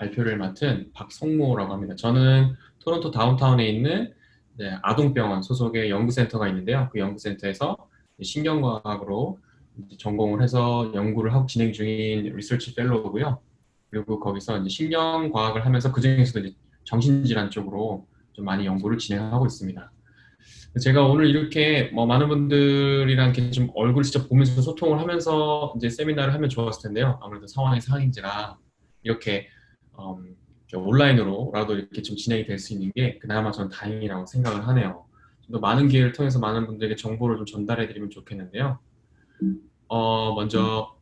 발표를 맡은 박성모라고 합니다. 저는 토론토 다운타운에 있는 아동병원 소속의 연구센터가 있는데요. 그 연구센터에서 신경과학으로 전공을 해서 연구를 하고 진행 중인 리서치 펠로우고요. 그리고 거기서 이제 신경과학을 하면서 그중에서도 이제 정신질환 쪽으로 좀 많이 연구를 진행하고 있습니다. 제가 오늘 이렇게 많은 분들이랑 이렇게 좀 얼굴 직접 보면서 소통을 하면서 이제 세미나를 하면 좋았을 텐데요. 아무래도 상황이 상황인지라 이렇게, 이렇게 온라인으로라도 이렇게 좀 진행이 될 수 있는 게 그나마 저는 다행이라고 생각을 하네요. 좀 더 많은 기회를 통해서 많은 분들에게 정보를 좀 전달해 드리면 좋겠는데요. 먼저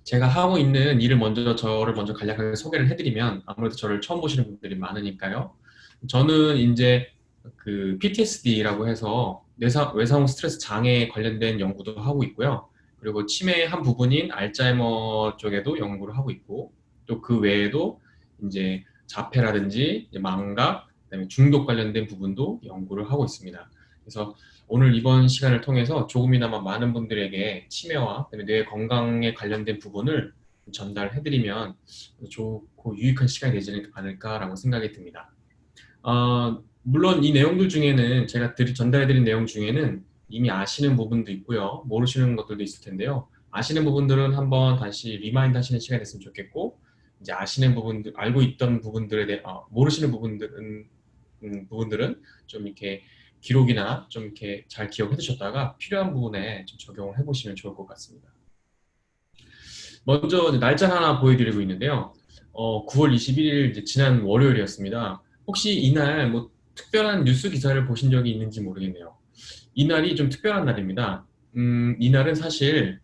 제가 하고 있는 일을 저를 먼저 간략하게 소개를 해드리면 아무래도 저를 처음 보시는 분들이 많으니까요. 저는 이제 그 PTSD라고 해서 외상후 스트레스 장애에 관련된 연구도 하고 있고요. 그리고 치매의 한 부분인 알츠하이머 쪽에도 연구를 하고 있고, 또 그 외에도 이제 자폐라든지 이제 망각, 그다음에 중독 관련된 부분도 연구를 하고 있습니다. 그래서 오늘 이번 시간을 통해서 조금이나마 많은 분들에게 치매와 그다음에 뇌 건강에 관련된 부분을 전달해드리면 좋고 유익한 시간이 되지 않을까라고 생각이 듭니다. 물론 이 내용들 중에는 제가 전달해드린 내용 중에는 이미 아시는 부분도 있고요. 모르시는 것들도 있을 텐데요. 아시는 부분들은 한번 다시 리마인드 하시는 시간이 됐으면 좋겠고, 이제 아시는 부분들, 알고 있던 부분들에 대해, 모르시는 부분들은 좀 이렇게 기록이나 좀 이렇게 잘 기억해 두셨다가 필요한 부분에 좀 적용을 해보시면 좋을 것 같습니다. 먼저 날짜 하나 보여드리고 있는데요. 9월 21일 지난 월요일이었습니다. 혹시 이날 뭐 특별한 뉴스 기사를 보신 적이 있는지 모르겠네요. 이날이 좀 특별한 날입니다. 이날은 사실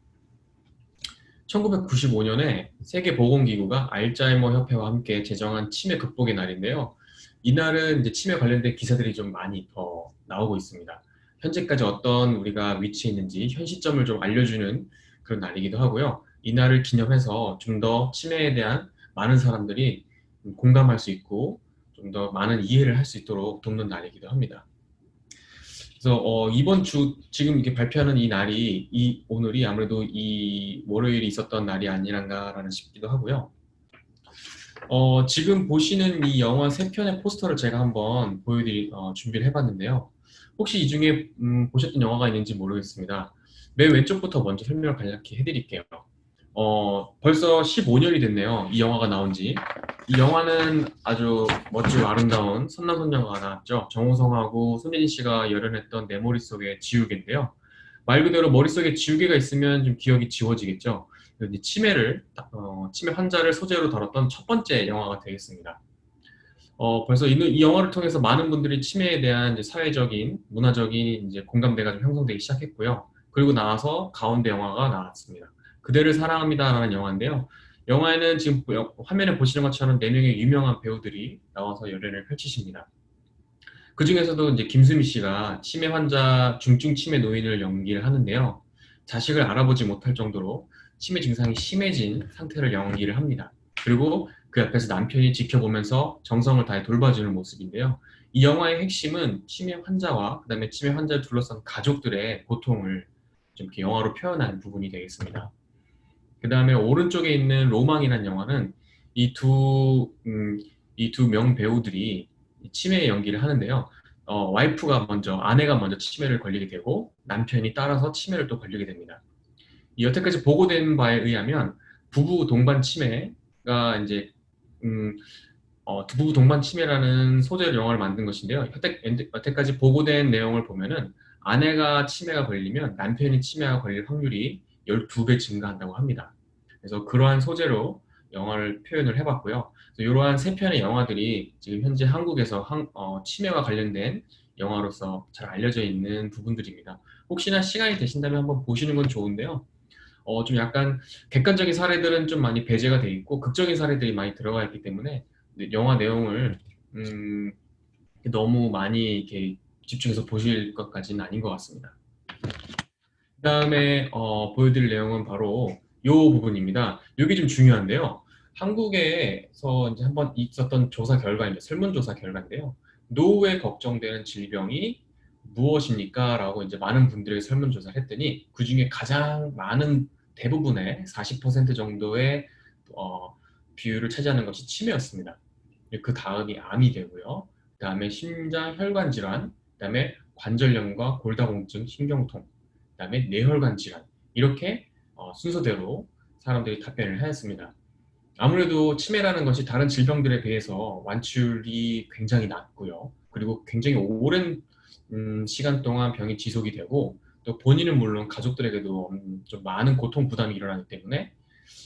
1995년에 세계보건기구가 알츠하이머 협회와 함께 제정한 치매 극복의 날인데요. 이날은 이제 치매 관련된 기사들이 좀 많이 더 나오고 있습니다. 현재까지 어떤 우리가 위치에 있는지 현 시점을 좀 알려주는 그런 날이기도 하고요. 이날을 기념해서 좀 더 치매에 대한 많은 사람들이 공감할 수 있고 좀 더 많은 이해를 할 수 있도록 돕는 날이기도 합니다. 그래서 이번 주 지금 이렇게 발표하는 이 날이 오늘이 아무래도 이 월요일이 있었던 날이 아니란가라는 싶기도 하고요. 지금 보시는 이 영화 세 편의 포스터를 제가 한번 준비를 해봤는데요. 혹시 이 중에 보셨던 영화가 있는지 모르겠습니다. 맨 왼쪽부터 먼저 설명을 간략히 해드릴게요. 벌써 15년이 됐네요. 이 영화가 나온 지. 이 영화는 아주 멋지고 아름다운 선남선녀가 나왔죠. 정우성하고 손예진 씨가 열연했던 내 머릿속의 지우개인데요. 말 그대로 머릿속에 지우개가 있으면 좀 기억이 지워지겠죠. 치매 환자를 소재로 다뤘던 첫 번째 영화가 되겠습니다. 벌써 이 영화를 통해서 많은 분들이 치매에 대한 이제 사회적인, 문화적인 이제 공감대가 좀 형성되기 시작했고요. 그리고 나와서 가운데 영화가 나왔습니다. 그대를 사랑합니다라는 영화인데요. 영화에는 지금 화면에 보시는 것처럼 4명의 유명한 배우들이 나와서 열연을 펼치십니다. 그 중에서도 이제 김수미 씨가 치매 환자, 중증 치매 노인을 연기를 하는데요. 자식을 알아보지 못할 정도로 치매 증상이 심해진 상태를 연기를 합니다. 그리고 그 옆에서 남편이 지켜보면서 정성을 다해 돌봐주는 모습인데요. 이 영화의 핵심은 치매 환자와 그다음에 치매 환자를 둘러싼 가족들의 고통을 좀 이렇게 영화로 표현한 부분이 되겠습니다. 그 다음에 오른쪽에 있는 로망이라는 영화는 이 두, 이 두 명배우들이 치매 연기를 하는데요. 아내가 먼저 치매를 걸리게 되고 남편이 따라서 치매를 또 걸리게 됩니다. 여태까지 보고된 바에 의하면 부부 동반 치매가 이제, 부부 동반 치매라는 소재로 영화를 만든 것인데요. 여태까지 보고된 내용을 보면은 아내가 치매가 걸리면 남편이 치매가 걸릴 확률이 12배 증가한다고 합니다. 그래서 그러한 소재로 영화를 표현을 해봤고요. 이러한 세 편의 영화들이 지금 현재 한국에서 치매와 관련된 영화로서 잘 알려져 있는 부분들입니다. 혹시나 시간이 되신다면 한번 보시는 건 좋은데요. 좀 약간 객관적인 사례들은 좀 많이 배제가 돼 있고 극적인 사례들이 많이 들어가 있기 때문에 영화 내용을 음, 너무 많이 이렇게 집중해서 보실 것까지는 아닌 것 같습니다. 그다음에 보여드릴 내용은 바로 이 부분입니다. 이게 좀 중요한데요. 한국에서 이제 한번 있었던 조사 결과입니다. 설문조사 결과인데요. 노후에 걱정되는 질병이 무엇입니까? 라고 이제 많은 분들에게 설문조사를 했더니 그 중에 가장 많은 대부분의 40% 정도의 비율을 차지하는 것이 치매였습니다. 그 다음이 암이 되고요. 그 다음에 심장 혈관 질환, 그 다음에 관절염과 골다공증, 신경통, 그 다음에 뇌혈관 질환, 이렇게 순서대로 사람들이 답변을 하였습니다. 아무래도 치매라는 것이 다른 질병들에 비해서 완치율이 굉장히 낮고요. 그리고 굉장히 오랜 시간 동안 병이 지속이 되고, 또 본인은 물론 가족들에게도 좀 많은 고통 부담이 일어나기 때문에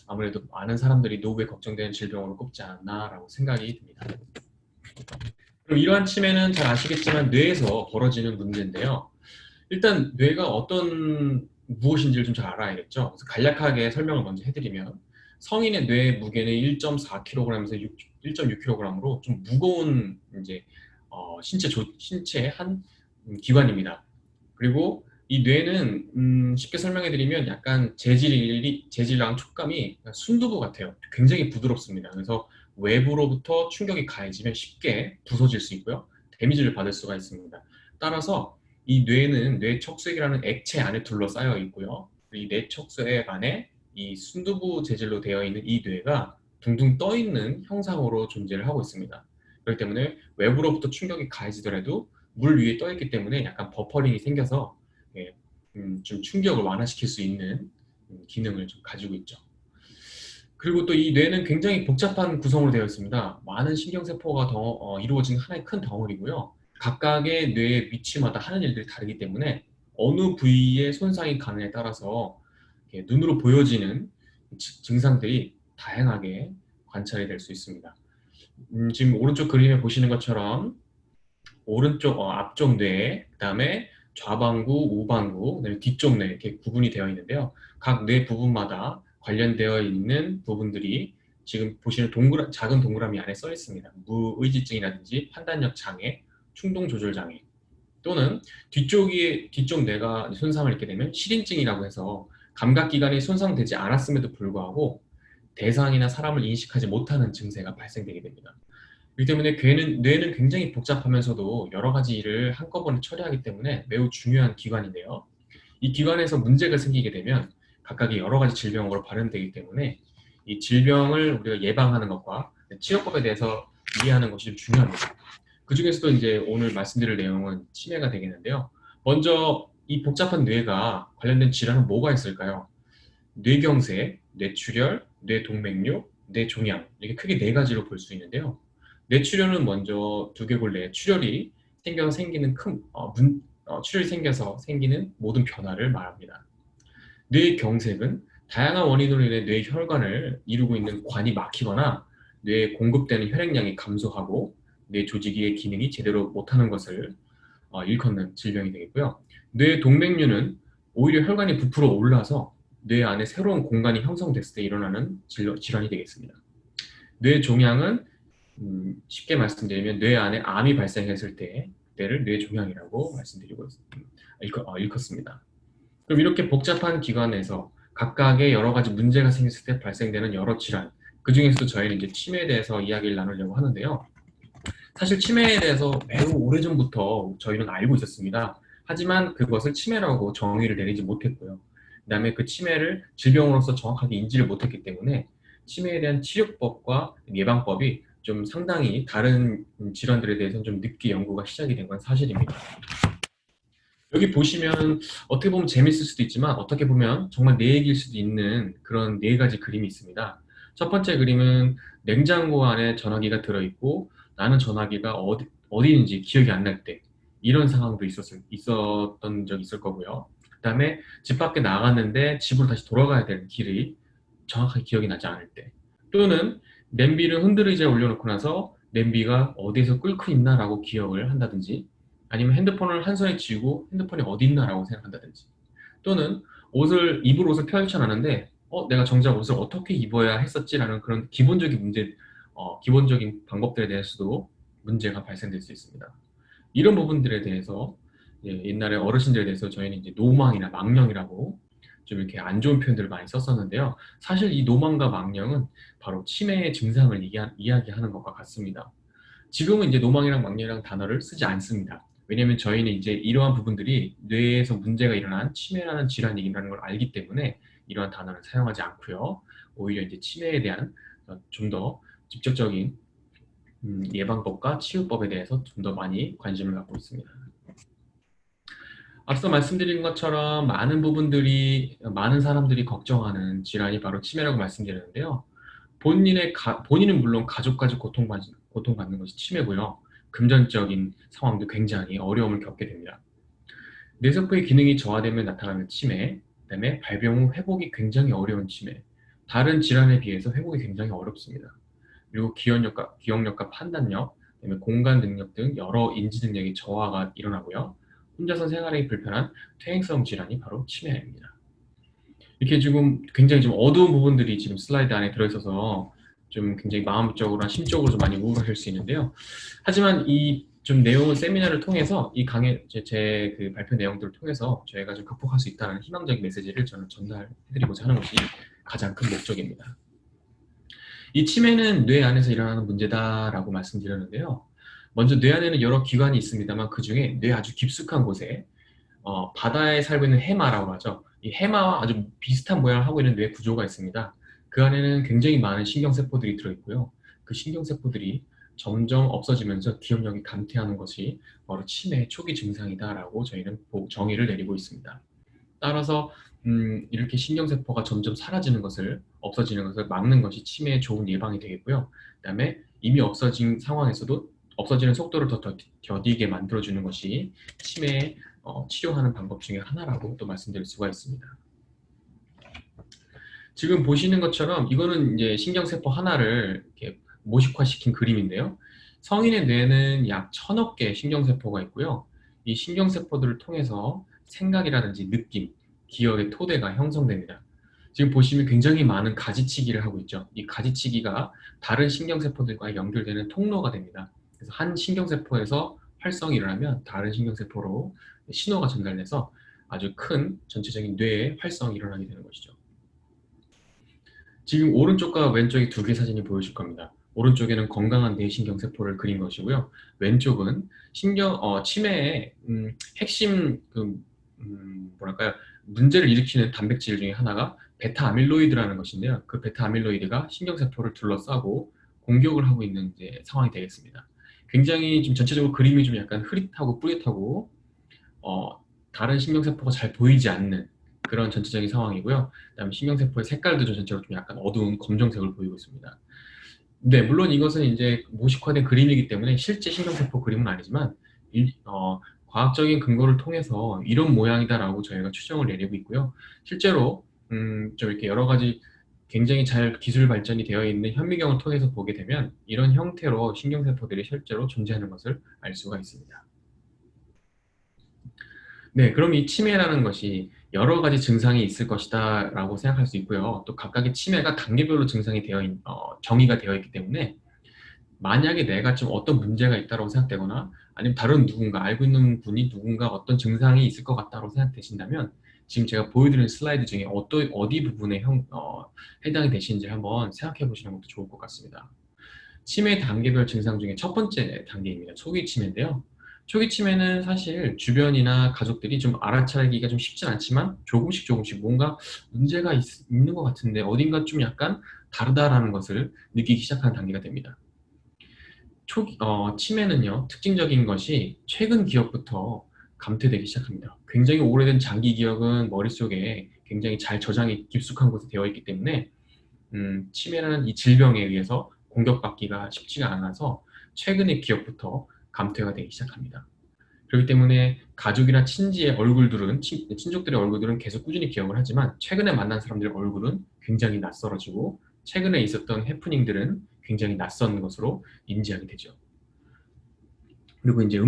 아무래도 많은 사람들이 노후에 걱정되는 질병으로 꼽지 않나라고 생각이 듭니다. 그럼 이러한 치매는 잘 아시겠지만 뇌에서 벌어지는 문제인데요. 일단 뇌가 어떤 무엇인지를 좀 잘 알아야겠죠. 그래서 간략하게 설명을 먼저 해드리면, 성인의 뇌 무게는 1.4kg에서 1.6kg으로 좀 무거운 이제 신체의 한 기관입니다. 그리고 이 뇌는 쉽게 설명해드리면 약간 재질랑 촉감이 순두부 같아요. 굉장히 부드럽습니다. 그래서 외부로부터 충격이 가해지면 쉽게 부서질 수 있고요. 데미지를 받을 수가 있습니다. 따라서 이 뇌는 뇌척수액이라는 액체 안에 둘러싸여 있고요. 이 뇌척수액 안에 이 순두부 재질로 되어 있는 이 뇌가 둥둥 떠 있는 형상으로 존재를 하고 있습니다. 그렇기 때문에 외부로부터 충격이 가해지더라도 물 위에 떠 있기 때문에 약간 버퍼링이 생겨서 예, 좀 충격을 완화시킬 수 있는 기능을 좀 가지고 있죠. 그리고 또 이 뇌는 굉장히 복잡한 구성으로 되어 있습니다. 많은 신경세포가 이루어진 하나의 큰 덩어리고요. 각각의 뇌의 위치마다 하는 일들이 다르기 때문에 어느 부위에 손상이 가느냐에 따라서 눈으로 보여지는 증상들이 다양하게 관찰이 될 수 있습니다. 지금 오른쪽 그림에 보시는 것처럼 오른쪽 앞쪽 뇌, 그다음에 좌방구, 우방구, 그다음에 뒤쪽 뇌 이렇게 구분이 되어 있는데요. 각 뇌 부분마다 관련되어 있는 부분들이 지금 보시는 작은 동그라미 안에 써 있습니다. 무의지증이라든지 판단력 장애, 충동 조절 장애, 또는 뒤쪽 뇌가 손상을 입게 되면 실인증이라고 해서 감각기관이 손상되지 않았음에도 불구하고 대상이나 사람을 인식하지 못하는 증세가 발생되게 됩니다. 그렇기 때문에 뇌는 굉장히 복잡하면서도 여러 가지 일을 한꺼번에 처리하기 때문에 매우 중요한 기관인데요. 이 기관에서 문제가 생기게 되면 각각의 여러 가지 질병으로 발현되기 때문에 이 질병을 우리가 예방하는 것과 치료법에 대해서 이해하는 것이 좀 중요합니다. 그 중에서도 이제 오늘 말씀드릴 내용은 치매가 되겠는데요. 먼저 이 복잡한 뇌가 관련된 질환은 뭐가 있을까요? 뇌경색, 뇌출혈, 뇌동맥류, 뇌종양, 이렇게 크게 네 가지로 볼 수 있는데요. 뇌출혈은 먼저 두개골내에 출혈이 생겨서 생기는 모든 변화를 말합니다. 뇌경색은 다양한 원인으로 인해 뇌혈관을 이루고 있는 관이 막히거나 뇌에 공급되는 혈액량이 감소하고 뇌 조직의 기능이 제대로 못하는 것을 일컫는 질병이 되겠고요. 뇌동맥류는 오히려 혈관이 부풀어 올라서 뇌 안에 새로운 공간이 형성됐을 때 일어나는 질환이 되겠습니다. 뇌종양은 쉽게 말씀드리면 뇌 안에 암이 발생했을 때를 뇌종양이라고 말씀드리고 일컫습니다. 그럼 이렇게 복잡한 기관에서 각각의 여러 가지 문제가 생겼을 때 발생되는 여러 질환, 그 중에서도 저희는 이제 치매에 대해서 이야기를 나누려고 하는데요. 사실 치매에 대해서 매우 오래전부터 저희는 알고 있었습니다. 하지만 그것을 치매라고 정의를 내리지 못했고요. 그 다음에 그 치매를 질병으로서 정확하게 인지를 못했기 때문에 치매에 대한 치료법과 예방법이 좀 상당히 다른 질환들에 대해서는 좀 늦게 연구가 시작이 된 건 사실입니다. 여기 보시면 어떻게 보면 재밌을 수도 있지만 어떻게 보면 정말 내 얘기일 수도 있는 그런 네 가지 그림이 있습니다. 첫 번째 그림은 냉장고 안에 전화기가 들어있고 나는 전화기가 어디 있는지 기억이 안 날 때, 이런 상황도 있었던 적이 있을 거고요. 그 다음에 집 밖에 나갔는데 집으로 다시 돌아가야 되는 길이 정확하게 기억이 나지 않을 때, 또는 냄비를 흔들의자에 올려놓고 나서 냄비가 어디에서 끓고 있나라고 기억을 한다든지, 아니면 핸드폰을 한 손에 쥐고 핸드폰이 어디 있나라고 생각한다든지, 또는 입을 옷을 펼쳐놨는데 내가 정작 옷을 어떻게 입어야 했었지라는 그런 기본적인 방법들에 대해서도 문제가 발생될 수 있습니다. 이런 부분들에 대해서 옛날에 어르신들에 대해서 저희는 이제 노망이나 망령이라고 좀 이렇게 안 좋은 표현들을 많이 썼었는데요. 사실 이 노망과 망령은 바로 치매의 증상을 이야기하는 것과 같습니다. 지금은 이제 노망이랑 망령이랑 단어를 쓰지 않습니다. 왜냐면 저희는 이제 이러한 부분들이 뇌에서 문제가 일어난 치매라는 질환이라는 걸 알기 때문에 이러한 단어를 사용하지 않고요. 오히려 이제 치매에 대한 좀 더 직접적인 예방법과 치유법에 대해서 좀 더 많이 관심을 갖고 있습니다. 앞서 말씀드린 것처럼 많은 사람들이 걱정하는 질환이 바로 치매라고 말씀드렸는데요. 본인은 물론 가족까지 고통받는 것이 치매고요. 금전적인 상황도 굉장히 어려움을 겪게 됩니다. 뇌세포의 기능이 저하되면 나타나는 치매, 그다음에 발병 후 회복이 굉장히 어려운 치매, 다른 질환에 비해서 회복이 굉장히 어렵습니다. 그리고 기억력과 판단력, 그다음에 공간 능력 등 여러 인지 능력의 저하가 일어나고요. 혼자서 생활하기 불편한 퇴행성 질환이 바로 치매입니다. 이렇게 지금 굉장히 좀 어두운 부분들이 지금 슬라이드 안에 들어있어서 좀 굉장히 마음적으로나 심적으로 좀 많이 우울하실 수 있는데요. 하지만 이 좀 내용 세미나를 통해서 이 제 그 발표 내용들을 통해서 저희가 좀 극복할 수 있다는 희망적인 메시지를 저는 전달해드리고자 하는 것이 가장 큰 목적입니다. 이 치매는 뇌 안에서 일어나는 문제다라고 말씀드렸는데요. 먼저 뇌 안에는 여러 기관이 있습니다만 그 중에 뇌 아주 깊숙한 곳에 바다에 살고 있는 해마라고 하죠. 이 해마와 아주 비슷한 모양을 하고 있는 뇌 구조가 있습니다. 그 안에는 굉장히 많은 신경세포들이 들어있고요. 그 신경세포들이 점점 없어지면서 기억력이 감퇴하는 것이 바로 치매의 초기 증상이다라고 저희는 정의를 내리고 있습니다. 따라서 이렇게 신경세포가 점점 없어지는 것을 막는 것이 치매의 좋은 예방이 되겠고요. 그다음에 이미 없어진 상황에서도 없어지는 속도를 더 더디게 만들어주는 것이 치매의 치료하는 방법 중에 하나라고 또 말씀드릴 수가 있습니다. 지금 보시는 것처럼 이거는 이제 신경세포 하나를 이렇게 모식화시킨 그림인데요. 성인의 뇌에는 약 1000억 개의 신경세포가 있고요. 이 신경세포들을 통해서 생각이라든지 느낌, 기억의 토대가 형성됩니다. 지금 보시면 굉장히 많은 가지치기를 하고 있죠. 이 가지치기가 다른 신경세포들과 연결되는 통로가 됩니다. 그래서 한 신경세포에서 활성이 일어나면 다른 신경세포로 신호가 전달돼서 아주 큰 전체적인 뇌의 활성이 일어나게 되는 것이죠. 지금 오른쪽과 왼쪽에 두 개의 사진이 보여질 겁니다. 오른쪽에는 건강한 뇌신경세포를 그린 것이고요. 왼쪽은 치매의 핵심 뭐랄까요, 문제를 일으키는 단백질 중에 하나가 베타 아밀로이드라는 것인데요. 그 베타 아밀로이드가 신경세포를 둘러싸고 공격을 하고 있는 이제 상황이 되겠습니다. 굉장히 좀 전체적으로 그림이 좀 약간 흐릿하고 뿌릿하고 다른 신경세포가 잘 보이지 않는 그런 전체적인 상황이고요. 그다음에 신경세포의 색깔도 전체적으로 좀 약간 어두운 검정색을 보이고 있습니다. 네, 물론 이것은 이제 모식화된 그림이기 때문에 실제 신경세포 그림은 아니지만 과학적인 근거를 통해서 이런 모양이다라고 저희가 추정을 내리고 있고요. 실제로 좀 이렇게 여러 가지 굉장히 잘 기술 발전이 되어 있는 현미경을 통해서 보게 되면 이런 형태로 신경세포들이 실제로 존재하는 것을 알 수가 있습니다. 네, 그럼 이 치매라는 것이 여러 가지 증상이 있을 것이다 라고 생각할 수 있고요. 또 각각의 치매가 단계별로 정의가 되어 있기 때문에 만약에 내가 좀 어떤 문제가 있다고 생각되거나 아니면 다른 누군가, 알고 있는 분이 누군가 어떤 증상이 있을 것 같다고 생각되신다면 지금 제가 보여드린 슬라이드 중에 어디 부분에 해당이 되시는지 한번 생각해 보시는 것도 좋을 것 같습니다. 치매 단계별 증상 중에 첫 번째 단계입니다. 초기 치매인데요. 초기 치매는 사실 주변이나 가족들이 좀 알아차리기가 좀 쉽진 않지만 조금씩 뭔가 문제가 있는 것 같은데 어딘가 좀 약간 다르다라는 것을 느끼기 시작하는 단계가 됩니다. 치매는요, 특징적인 것이 최근 기억부터 감퇴되기 시작합니다. 굉장히 오래된 장기 기억은 머릿속에 굉장히 잘 저장이 깊숙한 곳에 되어 있기 때문에 치매라는 이 질병에 의해서 공격받기가 쉽지가 않아서 최근의 기억부터 감퇴가 되기 시작합니다. 그렇기 때문에 가족이나 친족들의 얼굴들은 계속 꾸준히 기억을 하지만 최근에 만난 사람들의 얼굴은 굉장히 낯설어지고 최근에 있었던 해프닝들은 굉장히 낯선 것으로 인지하게 되죠. 그리고 이제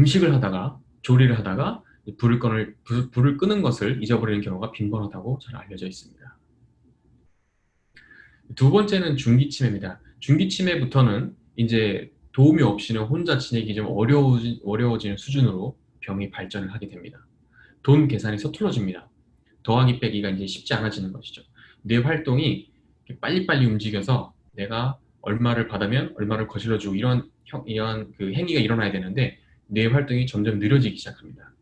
조리를 하다가 불을 끄는 것을 잊어버리는 경우가 빈번하다고 잘 알려져 있습니다. 두 번째는 중기치매입니다. 중기치매부터는 이제 도움이 없이는 혼자 지내기 좀 어려워지는 수준으로 병이 발전을 하게 됩니다. 돈 계산이 서툴러집니다. 더하기 빼기가 이제 쉽지 않아지는 것이죠. 뇌 활동이 빨리빨리 움직여서 내가 얼마를 받으면 얼마를 거실러주고 이런 그 행위가 일어나야 되는데 뇌 활동이 점점 느려지기 시작합니다.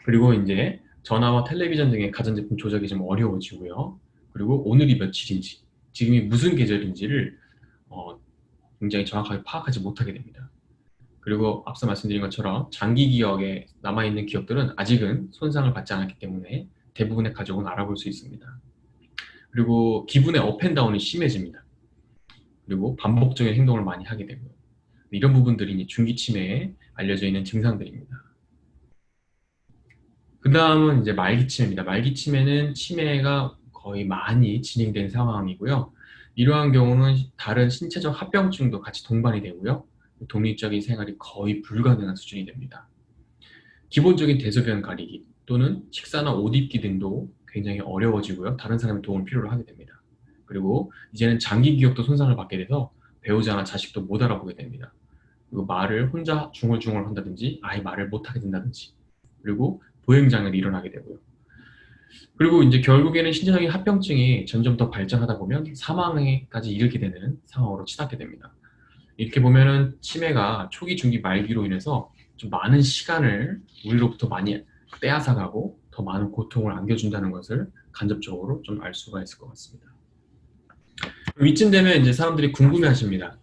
그리고 이제 전화와 텔레비전 등의 가전제품 조작이 좀 어려워지고요. 그리고 오늘이 며칠인지, 지금이 무슨 계절인지를 굉장히 정확하게 파악하지 못하게 됩니다. 그리고 앞서 말씀드린 것처럼 장기 기억에 남아있는 기억들은 아직은 손상을 받지 않았기 때문에 대부분의 가족은 알아볼 수 있습니다. 그리고 기분의 업앤다운이 심해집니다. 그리고 반복적인 행동을 많이 하게 되고요. 이런 부분들이 중기 치매에 알려져 있는 증상들입니다. 그 다음은 이제 말기 치매입니다. 말기 치매는 치매가 거의 많이 진행된 상황이고요. 이러한 경우는 다른 신체적 합병증도 같이 동반이 되고요. 독립적인 생활이 거의 불가능한 수준이 됩니다. 기본적인 대소변 가리기 또는 식사나 옷 입기 등도 굉장히 어려워지고요. 다른 사람의 도움을 필요로 하게 됩니다. 그리고 이제는 장기 기억도 손상을 받게 돼서 배우자나 자식도 못 알아보게 됩니다. 그리고 말을 혼자 중얼중얼 한다든지 아예 말을 못하게 된다든지, 그리고 보행장애도 일어나게 되고요. 그리고 이제 결국에는 신체적인 합병증이 점점 더 발전하다 보면 사망에까지 이르게 되는 상황으로 치닫게 됩니다. 이렇게 보면은 치매가 초기, 중기, 말기로 인해서 좀 많은 시간을 우리로부터 많이 빼앗아가고 더 많은 고통을 안겨준다는 것을 간접적으로 좀 알 수가 있을 것 같습니다. 이쯤 되면 이제 사람들이 궁금해하십니다.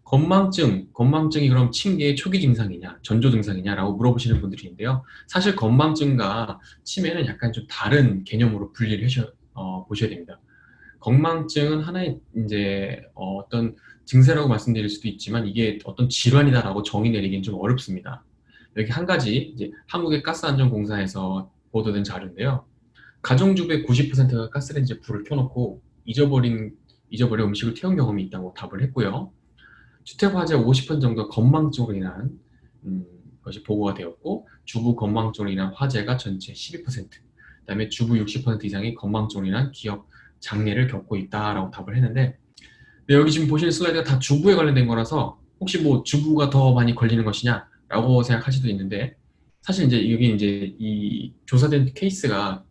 건망증이 그럼 치매의 초기 증상이냐, 전조 증상이냐라고 물어보시는 분들이 있는데요. 사실 건망증과 치매는 약간 좀 다른 개념으로 분리를 보셔야 됩니다. 건망증은 하나의 이제 어떤 증세라고 말씀드릴 수도 있지만 이게 어떤 질환이다라고 정의 내리기는 좀 어렵습니다. 여기 한 가지 이제 한국의 가스안전공사에서 보도된 자료인데요. 가정주부의 90%가 가스레인지에 불을 켜놓고 잊어버린 음식을 태운 경험이 있다고 답을 했고요. 주택화재 50% 정도 건망증으로 인한 것이 보고가 되었고, 주부 건망증으로 인한 화재가 전체 12%, 그다음에 주부 60% 이상이 건망증으로 인한 기억 장애를 겪고 있다라고 답을 했는데, 여기 지금 보시는 슬라이드가 다 주부에 관련된 거라서 혹시 뭐 주부가 더 많이 걸리는 것이냐라고 생각할 수도 있는데, 사실 이제 여기 이제 이 조사된 케이스가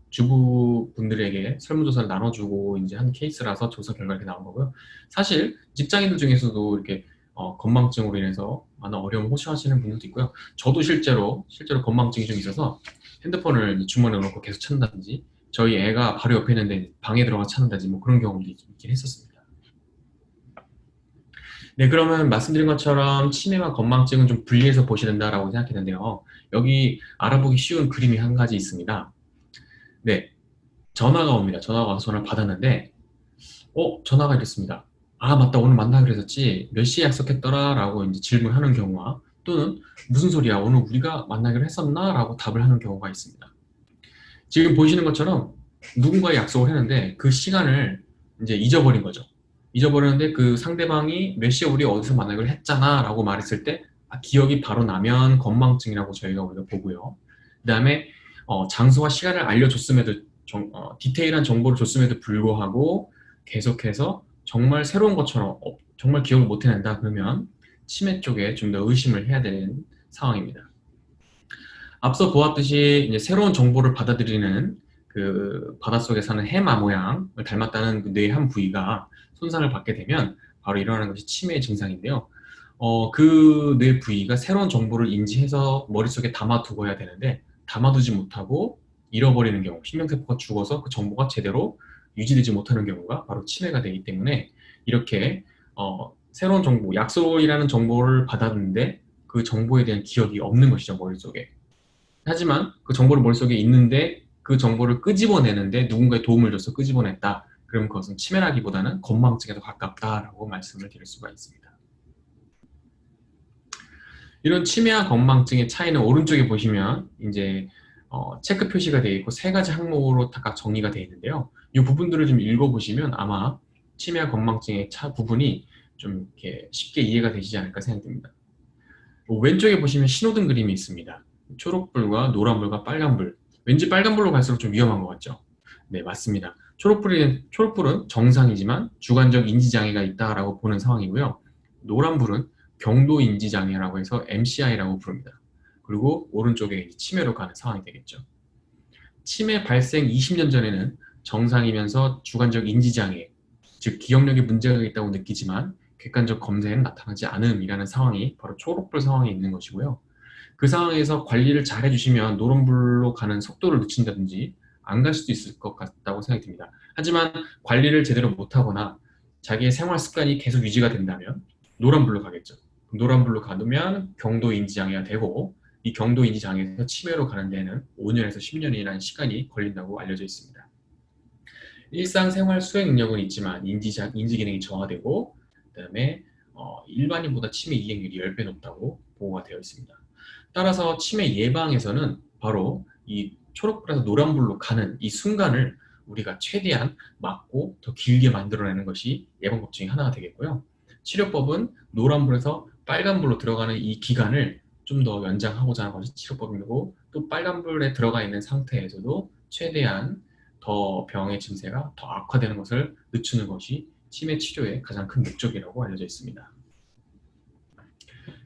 주부분들에게 설문조사를 나눠주고 이제 한 케이스라서 조사 결과가 이렇게 나온 거고요. 사실 직장인들 중에서도 이렇게 건망증으로 인해서 많은 어려움을 호소하시는 분들도 있고요. 저도 실제로 건망증이 좀 있어서 핸드폰을 주머니에 넣고 계속 찾는다든지, 저희 애가 바로 옆에 있는데 방에 들어가 찾는다든지 뭐 그런 경험도 있긴 했었습니다. 네, 그러면 말씀드린 것처럼 치매와 건망증은 좀 분리해서 보셔야 된다라고 생각했는데요. 여기 알아보기 쉬운 그림이 한 가지 있습니다. 네, 전화가 옵니다. 전화가 와서 전화를 받았는데, 전화가 이랬습니다. 아, 맞다. 오늘 만나기로 했었지. 몇 시에 약속했더라? 라고 이제 질문하는 경우와, 또는 무슨 소리야? 오늘 우리가 만나기로 했었나? 라고 답을 하는 경우가 있습니다. 지금 보시는 것처럼 누군가의 약속을 했는데 그 시간을 이제 잊어버린 거죠. 잊어버렸는데 그 상대방이 몇 시에 우리 어디서 만나기로 했잖아 라고 말했을 때 기억이 바로 나면 건망증이라고 저희가 우리가 보고요. 그 다음에 장소와 시간을 알려줬음에도 디테일한 정보를 줬음에도 불구하고 계속해서 정말 새로운 것처럼 정말 기억을 못 해낸다 그러면 치매 쪽에 좀 더 의심을 해야 되는 상황입니다. 앞서 보았듯이 이제 새로운 정보를 받아들이는 그 바닷속에 사는 해마 모양을 닮았다는 그 뇌의 한 부위가 손상을 받게 되면 바로 일어나는 것이 치매의 증상인데요. 그 뇌 부위가 새로운 정보를 인지해서 머릿속에 담아두어야 되는데 담아두지 못하고 잃어버리는 경우, 신경세포가 죽어서 그 정보가 제대로 유지되지 못하는 경우가 바로 치매가 되기 때문에, 이렇게 새로운 정보, 약속이라는 정보를 받았는데 그 정보에 대한 기억이 없는 것이죠, 머릿속에. 하지만 그 정보를 머릿속에 있는데 그 정보를 끄집어내는데 누군가의 도움을 줘서 끄집어냈다. 그럼 그것은 치매라기보다는 건망증에 더 가깝다라고 말씀을 드릴 수가 있습니다. 이런 치매와 건망증의 차이는 오른쪽에 보시면 이제 체크 표시가 되어 있고 세 가지 항목으로 각각 정리가 되어 있는데요. 이 부분들을 좀 읽어보시면 아마 치매와 건망증의 부분이 좀 이렇게 쉽게 이해가 되시지 않을까 생각됩니다. 왼쪽에 보시면 신호등 그림이 있습니다. 초록불과 노란불과 빨간불. 왠지 빨간불로 갈수록 좀 위험한 것 같죠? 네, 맞습니다. 초록불은 정상이지만 주관적 인지장애가 있다라고 보는 상황이고요. 노란불은 경도인지장애라고 해서 MCI라고 부릅니다. 그리고 오른쪽에 치매로 가는 상황이 되겠죠. 치매 발생 20년 전에는 정상이면서 주관적 인지장애, 즉 기억력에 문제가 있다고 느끼지만 객관적 검사에는 나타나지 않음이라는 상황이 바로 초록불 상황에 있는 것이고요. 그 상황에서 관리를 잘 해주시면 노란불로 가는 속도를 늦춘다든지 안 갈 수도 있을 것 같다고 생각이 듭니다. 하지만 관리를 제대로 못하거나 자기의 생활 습관이 계속 유지가 된다면 노란불로 가겠죠. 노란불로 가두면 경도인지 장애가 되고 이 경도인지 장애에서 치매로 가는 데에는 5년에서 10년이라는 시간이 걸린다고 알려져 있습니다. 일상생활 수행 능력은 있지만 인지 기능이 저하되고 그다음에 일반인보다 치매 이행률이 10배 높다고 보고가 되어 있습니다. 따라서 치매 예방에서는 바로 이 초록불에서 노란불로 가는 이 순간을 우리가 최대한 막고 더 길게 만들어내는 것이 예방법 중에 하나가 되겠고요. 치료법은 노란불에서 빨간불로 들어가는 이 기간을 좀 더 연장하고자 하는 것이 치료법이고 또 빨간불에 들어가 있는 상태에서도 최대한 더 병의 증세가 더 악화되는 것을 늦추는 것이 치매 치료의 가장 큰 목적이라고 알려져 있습니다.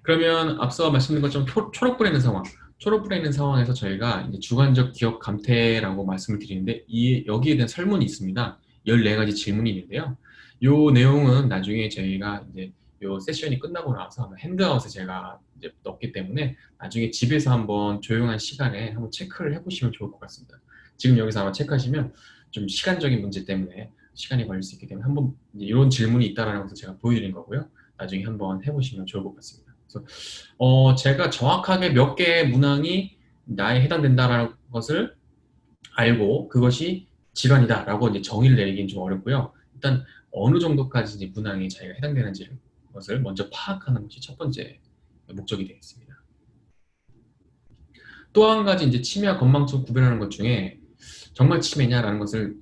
그러면 앞서 말씀드린 것처럼 초록불에 있는 상황, 초록불에 있는 상황에서 저희가 이제 주관적 기억 감퇴라고 말씀을 드리는데 여기에 대한 설문이 있습니다. 14가지 질문이 있는데요. 이 내용은 나중에 저희가 이제 이 세션이 끝나고 나서 핸드아웃에 제가 이제 넣기 때문에 나중에 집에서 한번 조용한 시간에 한번 체크를 해보시면 좋을 것 같습니다. 지금 여기서 아마 체크하시면 좀 시간적인 문제 때문에 시간이 걸릴 수 있기 때문에 한번 이런 질문이 있다라는 것을 제가 보여드린 거고요. 나중에 한번 해보시면 좋을 것 같습니다. 그래서 제가 정확하게 몇 개의 문항이 나에 해당된다라는 것을 알고 그것이 질환이다라고 이제 정의를 내리기는 좀 어렵고요. 일단 어느 정도까지 이제 문항이 자기가 해당되는지 것을 먼저 파악하는 것이 첫 번째 목적이 되겠습니다. 또 한 가지 이제 치매와 건망증 구별하는 것 중에 정말 치매냐라는 것을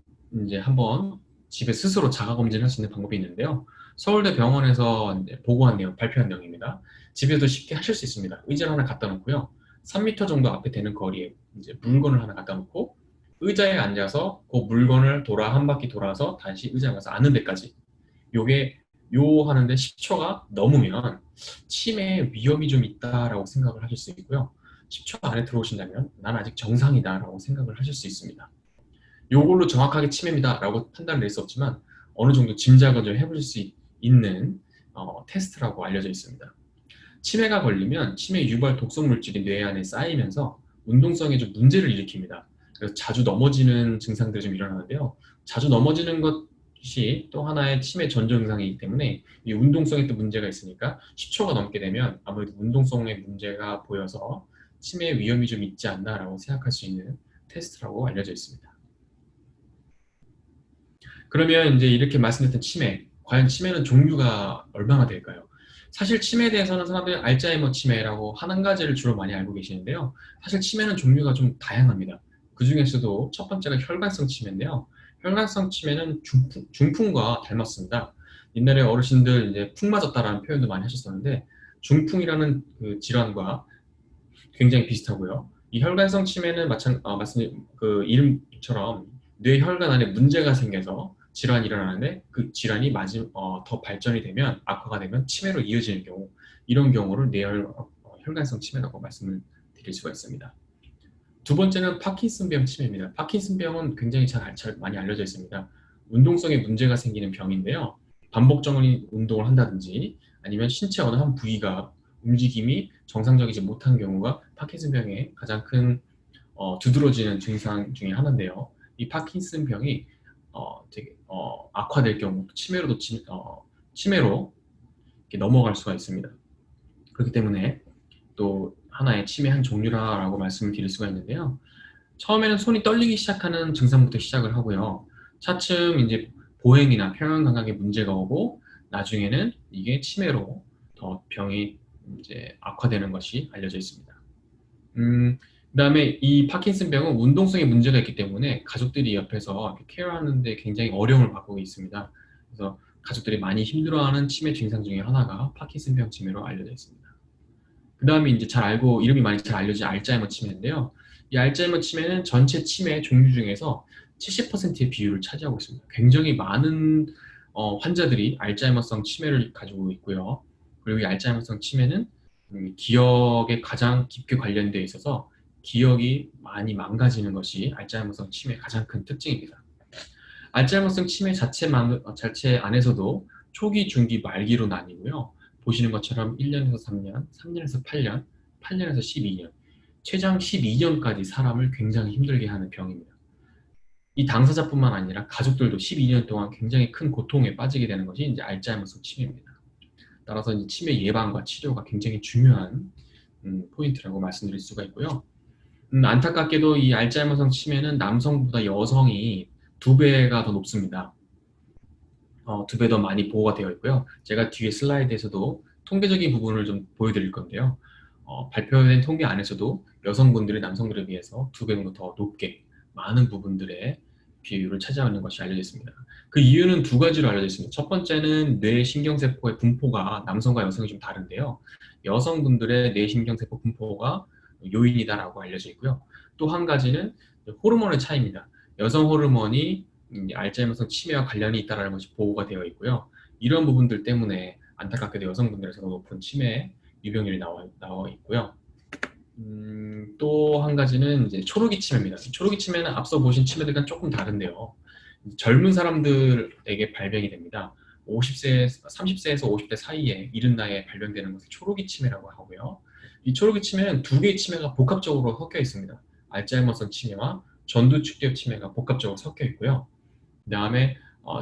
이제 한번 집에 스스로 자가 검진할 수 있는 방법이 있는데요. 서울대 병원에서 이제 보고한 내용, 발표한 내용입니다. 집에도 쉽게 하실 수 있습니다. 의자를 하나 갖다 놓고요. 3m 정도 앞에 되는 거리에 이제 물건을 하나 갖다 놓고 의자에 앉아서 그 물건을 한 바퀴 돌아서 다시 의자에 가서 앉는 데까지 요게 하는데 10초가 넘으면 치매 위험이 좀 있다라고 생각을 하실 수 있고요. 10초 안에 들어오신다면 난 아직 정상이다라고 생각을 하실 수 있습니다. 요걸로 정확하게 치매입니다라고 판단을 낼 수 없지만 어느 정도 짐작을 좀 해보실 수 있는 테스트라고 알려져 있습니다. 치매가 걸리면 치매 유발 독성 물질이 뇌 안에 쌓이면서 운동성에 좀 문제를 일으킵니다. 그래서 자주 넘어지는 증상들이 좀 일어나는데요. 자주 넘어지는 것이 또 하나의 치매 전조 증상이기 때문에 이 운동성에 또 문제가 있으니까 10초가 넘게 되면 아무래도 운동성에 문제가 보여서 치매 위험이 좀 있지 않나라고 생각할 수 있는 테스트라고 알려져 있습니다. 그러면 이제 이렇게 말씀드렸던 치매, 과연 치매는 종류가 얼마나 될까요? 사실 치매에 대해서는 사람들이 알츠하이머 치매라고 한 가지를 주로 많이 알고 계시는데요. 사실 치매는 종류가 좀 다양합니다. 그 중에서도 첫 번째가 혈관성 치매인데요. 혈관성 치매는 중풍과 닮았습니다. 옛날에 어르신들 이제 풍 맞았다라는 표현도 많이 하셨었는데 중풍이라는 그 질환과 굉장히 비슷하고요. 이 혈관성 치매는 말씀 그 이름처럼 뇌 혈관 안에 문제가 생겨서 질환이 일어나는데 그 질환이 더 발전이 되면 악화가 되면 치매로 이어지는 경우 이런 경우를 혈관성 치매라고 말씀을 드릴 수가 있습니다. 두 번째는 파킨슨병 치매입니다. 파킨슨병은 굉장히 많이 알려져 있습니다. 운동성에 문제가 생기는 병인데요. 반복적인 운동을 한다든지 아니면 신체 어느 한 부위가 움직임이 정상적이지 못한 경우가 파킨슨병의 가장 큰 두드러지는 증상 중에 하나인데요. 이 파킨슨병이 되게 악화될 경우 치매로 이렇게 넘어갈 수가 있습니다. 그렇기 때문에 또 하나의 치매 한 종류라고 말씀을 드릴 수가 있는데요. 처음에는 손이 떨리기 시작하는 증상부터 시작을 하고요. 차츰 이제 보행이나 평형 감각에 문제가 오고 나중에는 이게 치매로 더 병이 이제 악화되는 것이 알려져 있습니다. 그다음에 이 파킨슨병은 운동성에 문제가 있기 때문에 가족들이 옆에서 케어하는데 굉장히 어려움을 받고 있습니다. 그래서 가족들이 많이 힘들어하는 치매 증상 중에 하나가 파킨슨병 치매로 알려져 있습니다. 그 다음에 이제 이름이 많이 잘 알려진 알츠하이머 치매인데요. 이 알츠하이머 치매는 전체 치매 종류 중에서 70%의 비율을 차지하고 있습니다. 굉장히 많은 환자들이 알츠하이머성 치매를 가지고 있고요. 그리고 이 알츠하이머성 치매는 기억에 가장 깊게 관련되어 있어서 기억이 많이 망가지는 것이 알츠하이머성 치매의 가장 큰 특징입니다. 알츠하이머성 치매 자체 안에서도 초기, 중기, 말기로 나뉘고요. 보시는 것처럼 1년에서 3년, 3년에서 8년, 8년에서 12년, 최장 12년까지 사람을 굉장히 힘들게 하는 병입니다. 이 당사자뿐만 아니라 가족들도 12년 동안 굉장히 큰 고통에 빠지게 되는 것이 이제 알츠하이머성 치매입니다. 따라서 이제 치매 예방과 치료가 굉장히 중요한 포인트라고 말씀드릴 수가 있고요. 안타깝게도 이 알츠하이머성 치매는 남성보다 여성이 2배가 더 높습니다. 2배 더 많이 보호가 되어 있고요. 제가 뒤에 슬라이드에서도 통계적인 부분을 좀 보여드릴 건데요. 발표된 통계 안에서도 여성분들이 남성들에 비해서 2배 정도 더 높게 많은 부분들의 비율을 차지하는 것이 알려져 있습니다. 그 이유는 2가지로 알려져 있습니다. 첫 번째는 뇌신경세포의 분포가 남성과 여성이 좀 다른데요. 여성분들의 뇌신경세포 분포가 요인이다라고 알려져 있고요. 또 한 가지는 호르몬의 차이입니다. 여성 호르몬이 알츠하이머성 치매와 관련이 있다는 것이 보고가 되어 있고요. 이런 부분들 때문에 안타깝게도 여성분들에서도 높은 치매 유병률이 나와 있고요. 또 한 가지는 이제 초록이 치매입니다. 초록이 치매는 앞서 보신 치매들과는 조금 다른데요. 젊은 사람들에게 발병이 됩니다. 30세에서 50대 사이에 이른 나이에 발병되는 것을 초록이 치매라고 하고요. 이 초록이 치매는 2개의 치매가 복합적으로 섞여 있습니다. 알츠하이머성 치매와 전두축적 치매가 복합적으로 섞여 있고요. 그 다음에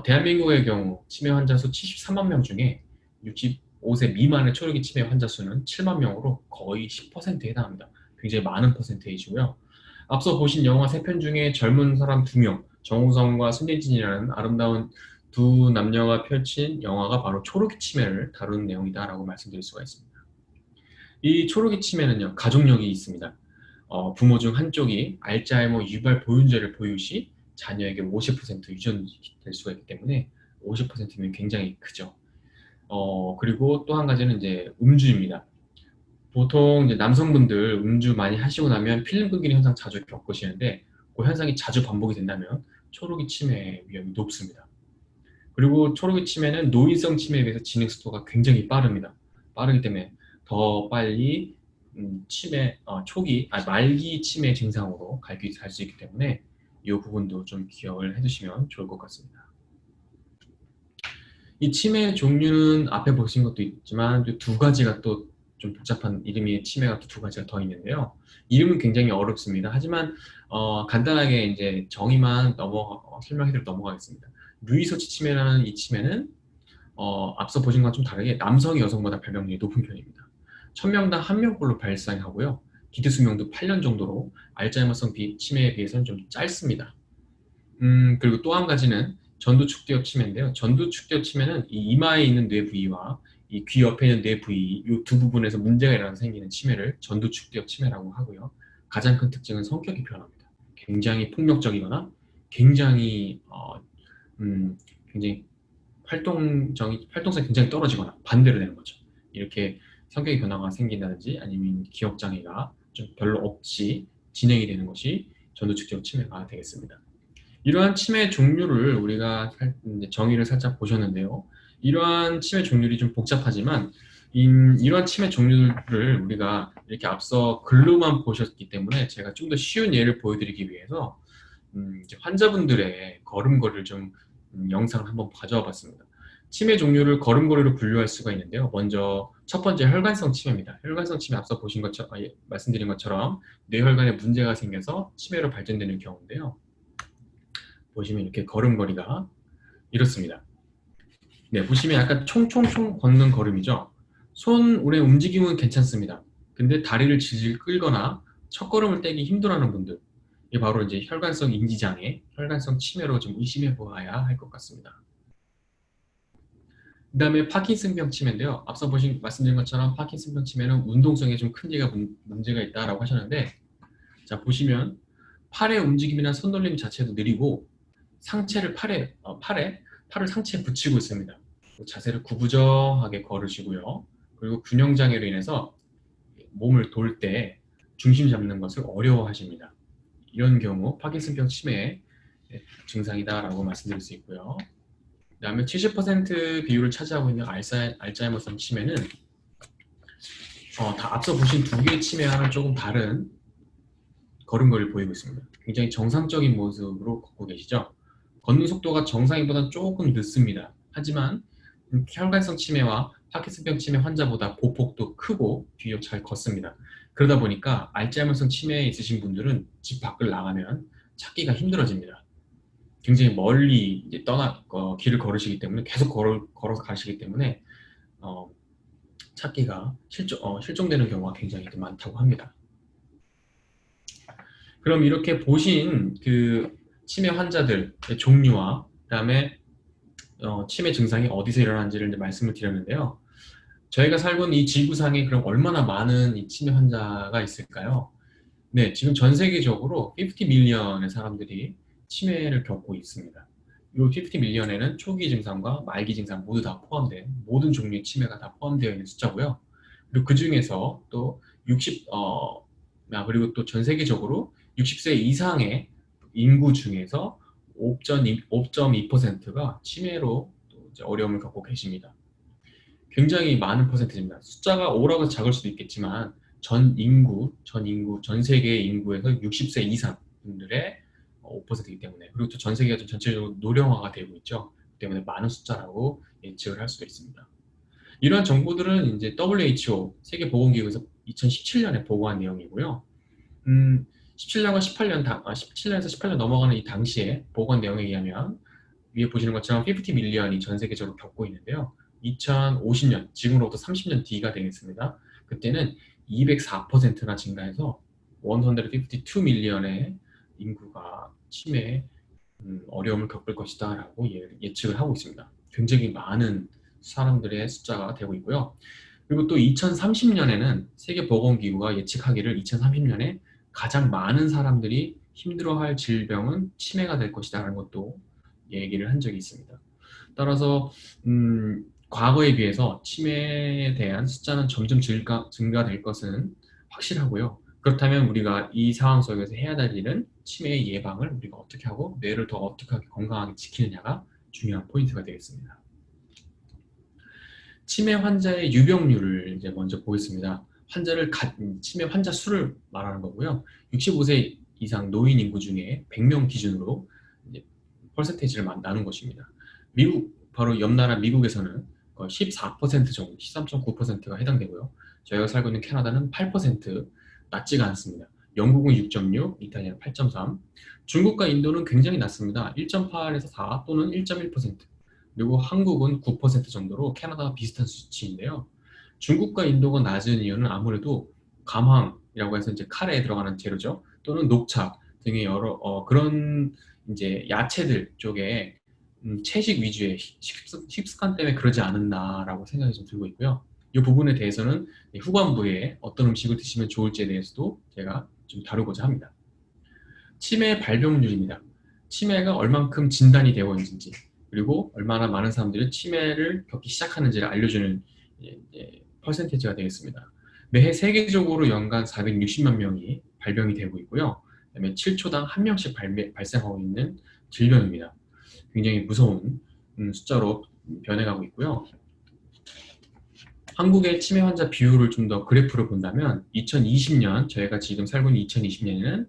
대한민국의 경우 치매 환자 수 73만 명 중에 65세 미만의 초록이 치매 환자 수는 7만 명으로 거의 10%에 해당합니다. 굉장히 많은 퍼센테이지고요. 앞서 보신 영화 3편 중에 젊은 사람 2명, 정우성과 손예진이라는 아름다운 두 남녀가 펼친 영화가 바로 초록이 치매를 다루는 내용이다라고 말씀드릴 수가 있습니다. 이 초록이 치매는요, 가족력이 있습니다. 부모 중 한쪽이 알츠하이머 유발 보윤제를 보유 시 자녀에게 50% 유전될 수가 있기 때문에 50%면 굉장히 크죠. 그리고 또 한 가지는 이제 음주입니다. 보통 이제 남성분들 음주 많이 하시고 나면 필름 끊기는 현상 자주 겪으시는데 그 현상이 자주 반복이 된다면 초록이 치매 위험이 높습니다. 그리고 초록이 치매는 노인성 치매에 비해서 진행 속도가 굉장히 빠릅니다. 빠르기 때문에 더 빨리 말기 치매 증상으로 갈 수 있기 때문에 이 부분도 좀 기억을 해두시면 좋을 것 같습니다. 이 치매 종류는 앞에 보신 것도 있지만 2가지가 또 좀 복잡한 이름이 치매가 또 2가지가 더 있는데요. 이름은 굉장히 어렵습니다. 하지만 간단하게 이제 정의만 설명해드리고 넘어가겠습니다. 루이소치 치매라는 이 치매는 앞서 보신 것과 좀 다르게 남성이 여성보다 발병률이 높은 편입니다. 1000명당 1명꼴로 발생하고요. 기대 수명도 8년 정도로 알츠하이머성 치매에 비해서는 좀 짧습니다. 그리고 또 한 가지는 전두축대엽 치매인데요. 전두축대엽 치매는 이 이마에 있는 뇌 부위와 이 귀 옆에 있는 뇌 부위 이 두 부분에서 문제가 일어나서 생기는 치매를 전두축대엽 치매라고 하고요. 가장 큰 특징은 성격이 변합니다. 굉장히 폭력적이거나 굉장히 활동성이 굉장히 떨어지거나 반대로 되는 거죠. 이렇게 성격의 변화가 생긴다든지 아니면 기억장애가 좀 별로 없이 진행이 되는 것이 전두축대엽 치매가 되겠습니다. 이러한 치매 종류를 우리가 정의를 살짝 보셨는데요. 이러한 치매 종류들이 좀 복잡하지만 이러한 치매 종류를 우리가 이렇게 앞서 글로만 보셨기 때문에 제가 좀 더 쉬운 예를 보여드리기 위해서 환자분들의 걸음걸이를 좀 영상을 한번 가져와 봤습니다. 치매 종류를 걸음걸이로 분류할 수가 있는데요. 먼저 첫 번째 혈관성 치매입니다. 혈관성 치매 앞서 보신 것처럼 말씀드린 것처럼 뇌혈관에 문제가 생겨서 치매로 발전되는 경우인데요. 보시면 이렇게 걸음걸이가 이렇습니다. 네, 보시면 약간 총총총 걷는 걸음이죠. 손의 움직임은 괜찮습니다. 근데 다리를 질질 끌거나 첫걸음을 떼기 힘들어하는 분들, 이게 바로 이제 혈관성 인지장애, 혈관성 치매로 좀 의심해 보아야 할 것 같습니다. 그 다음에 파킨슨병 치매인데요. 앞서 말씀드린 것처럼 파킨슨병 치매는 운동성에 좀 큰 문제가 있다라고 하셨는데, 자 보시면 팔의 움직임이나 손놀림 자체도 느리고 상체를 팔을 상체에 붙이고 있습니다. 자세를 구부정하게 걸으시고요. 그리고 균형장애로 인해서 몸을 돌 때 중심 잡는 것을 어려워하십니다. 이런 경우 파킨슨병 치매의 증상이다라고 말씀드릴 수 있고요. 그 다음에 70% 비율을 차지하고 있는 알츠하이머성 치매는 다 앞서 보신 2개의 치매와는 조금 다른 걸음걸이를 보이고 있습니다. 굉장히 정상적인 모습으로 걷고 계시죠? 걷는 속도가 정상인보다 조금 늦습니다. 하지만 혈관성 치매와 파킨슨병 치매 환자보다 보폭도 크고 비교적 잘 걷습니다. 그러다 보니까 알츠하이머성 치매에 있으신 분들은 집 밖을 나가면 찾기가 힘들어집니다. 굉장히 멀리 이제 길을 걸으시기 때문에 계속 걸어서 가시기 때문에 어, 찾기가 실종되는 경우가 굉장히 많다고 합니다. 그럼 이렇게 보신 그 치매 환자들의 종류와 그다음에 치매 증상이 어디서 일어나는지를 이제 말씀을 드렸는데요. 저희가 살고 있는 이 지구상에 그럼 얼마나 많은 이 치매 환자가 있을까요? 네, 지금 전 세계적으로 50 밀리언의 사람들이 치매를 겪고 있습니다. 이 50 밀리언에는 초기 증상과 말기 증상 모두 다 포함된 모든 종류의 치매가 다 포함되어 있는 숫자고요. 그리고 그 중에서 또 그리고 또 전 세계적으로 60세 이상의 인구 중에서 5.2%가 치매로 또 이제 어려움을 겪고 계십니다. 굉장히 많은 퍼센트입니다. 숫자가 5라고 해서 작을 수도 있겠지만 전 세계 인구에서 60세 이상 분들의 5%이기 때문에, 그리고 또 전 세계가 전체적으로 노령화가 되고 있죠. 그렇기 때문에 많은 숫자라고 예측을 할 수도 있습니다. 이러한 정보들은 이제 WHO 세계보건기구에서 2017년에 보고한 내용이고요. 17년과 17년에서 18년 넘어가는 이 당시에 보고한 내용에 의하면 위에 보시는 것처럼 50 밀리언이 전 세계적으로 겪고 있는데요. 2050년, 지금으로부터 30년 뒤가 되겠습니다. 그때는 204%나 증가해서 152 밀리언의 인구가 치매에 어려움을 겪을 것이다 라고 예측을 하고 있습니다. 굉장히 많은 사람들의 숫자가 되고 있고요. 그리고 또 2030년에는 세계보건기구가 예측하기를 2030년에 가장 많은 사람들이 힘들어할 질병은 치매가 될 것이다 라는 것도 얘기를 한 적이 있습니다. 따라서 과거에 비해서 치매에 대한 숫자는 점점 증가될 것은 확실하고요. 그렇다면 우리가 이 상황 속에서 해야 될 일은 치매의 예방을 우리가 어떻게 하고 뇌를 더 어떻게 건강하게 지키느냐가 중요한 포인트가 되겠습니다. 치매 환자의 유병률을 이제 먼저 보겠습니다. 치매 환자 수를 말하는 거고요. 65세 이상 노인 인구 중에 100명 기준으로 이제 퍼센테이지를 나눈 것입니다. 바로 옆 나라 미국에서는 14% 정도, 13.9%가 해당되고요. 저희가 살고 있는 캐나다는 8%, 낮지가 않습니다. 영국은 6.6, 이탈리아는 8.3, 중국과 인도는 굉장히 낮습니다. 1.8에서 4 또는 1.1%, 그리고 한국은 9% 정도로 캐나다와 비슷한 수치인데요. 중국과 인도가 낮은 이유는 아무래도 감황이라고 해서 이제 카레에 들어가는 재료죠. 또는 녹차 등의 여러 그런 이제 야채들 쪽에 채식 위주의 식습관 때문에 그러지 않았나라고 생각이 좀 들고 있고요. 이 부분에 대해서는 후반부에 어떤 음식을 드시면 좋을지에 대해서도 제가 좀 다루고자 합니다. 치매 발병률입니다. 치매가 얼만큼 진단이 되어 있는지, 그리고 얼마나 많은 사람들이 치매를 겪기 시작하는지를 알려주는 퍼센테이지가 되겠습니다. 매해 세계적으로 연간 460만 명이 발병이 되고 있고요. 그다음에 7초당 1명씩 발생하고 있는 질병입니다. 굉장히 무서운 숫자로 변해가고 있고요. 한국의 치매 환자 비율을 좀 더 그래프로 본다면 2020년, 저희가 지금 살고 있는 2020년에는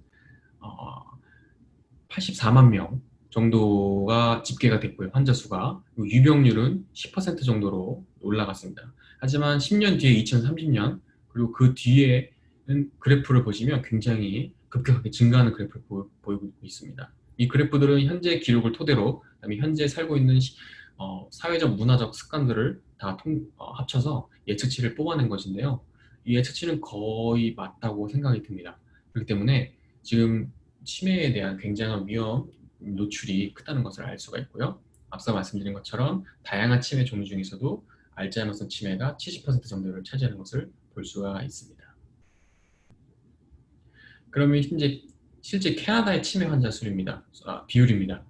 84만 명 정도가 집계가 됐고요. 환자 수가. 유병률은 10% 정도로 올라갔습니다. 하지만 10년 뒤에 2030년, 그리고 그 뒤에는 그래프를 보시면 굉장히 급격하게 증가하는 그래프를 보이고 있습니다. 이 그래프들은 현재 기록을 토대로, 그다음에 현재 살고 있는 사회적 문화적 습관들을 다 합쳐서 예측치를 뽑아낸 것인데요. 이 예측치는 거의 맞다고 생각이 듭니다. 그렇기 때문에 지금 치매에 대한 굉장한 위험 노출이 크다는 것을 알 수가 있고요. 앞서 말씀드린 것처럼 다양한 치매 종류 중에서도 알츠하이머성 치매가 70% 정도를 차지하는 것을 볼 수가 있습니다. 그러면 실제 캐나다의 치매 환자 수입니다. 비율입니다.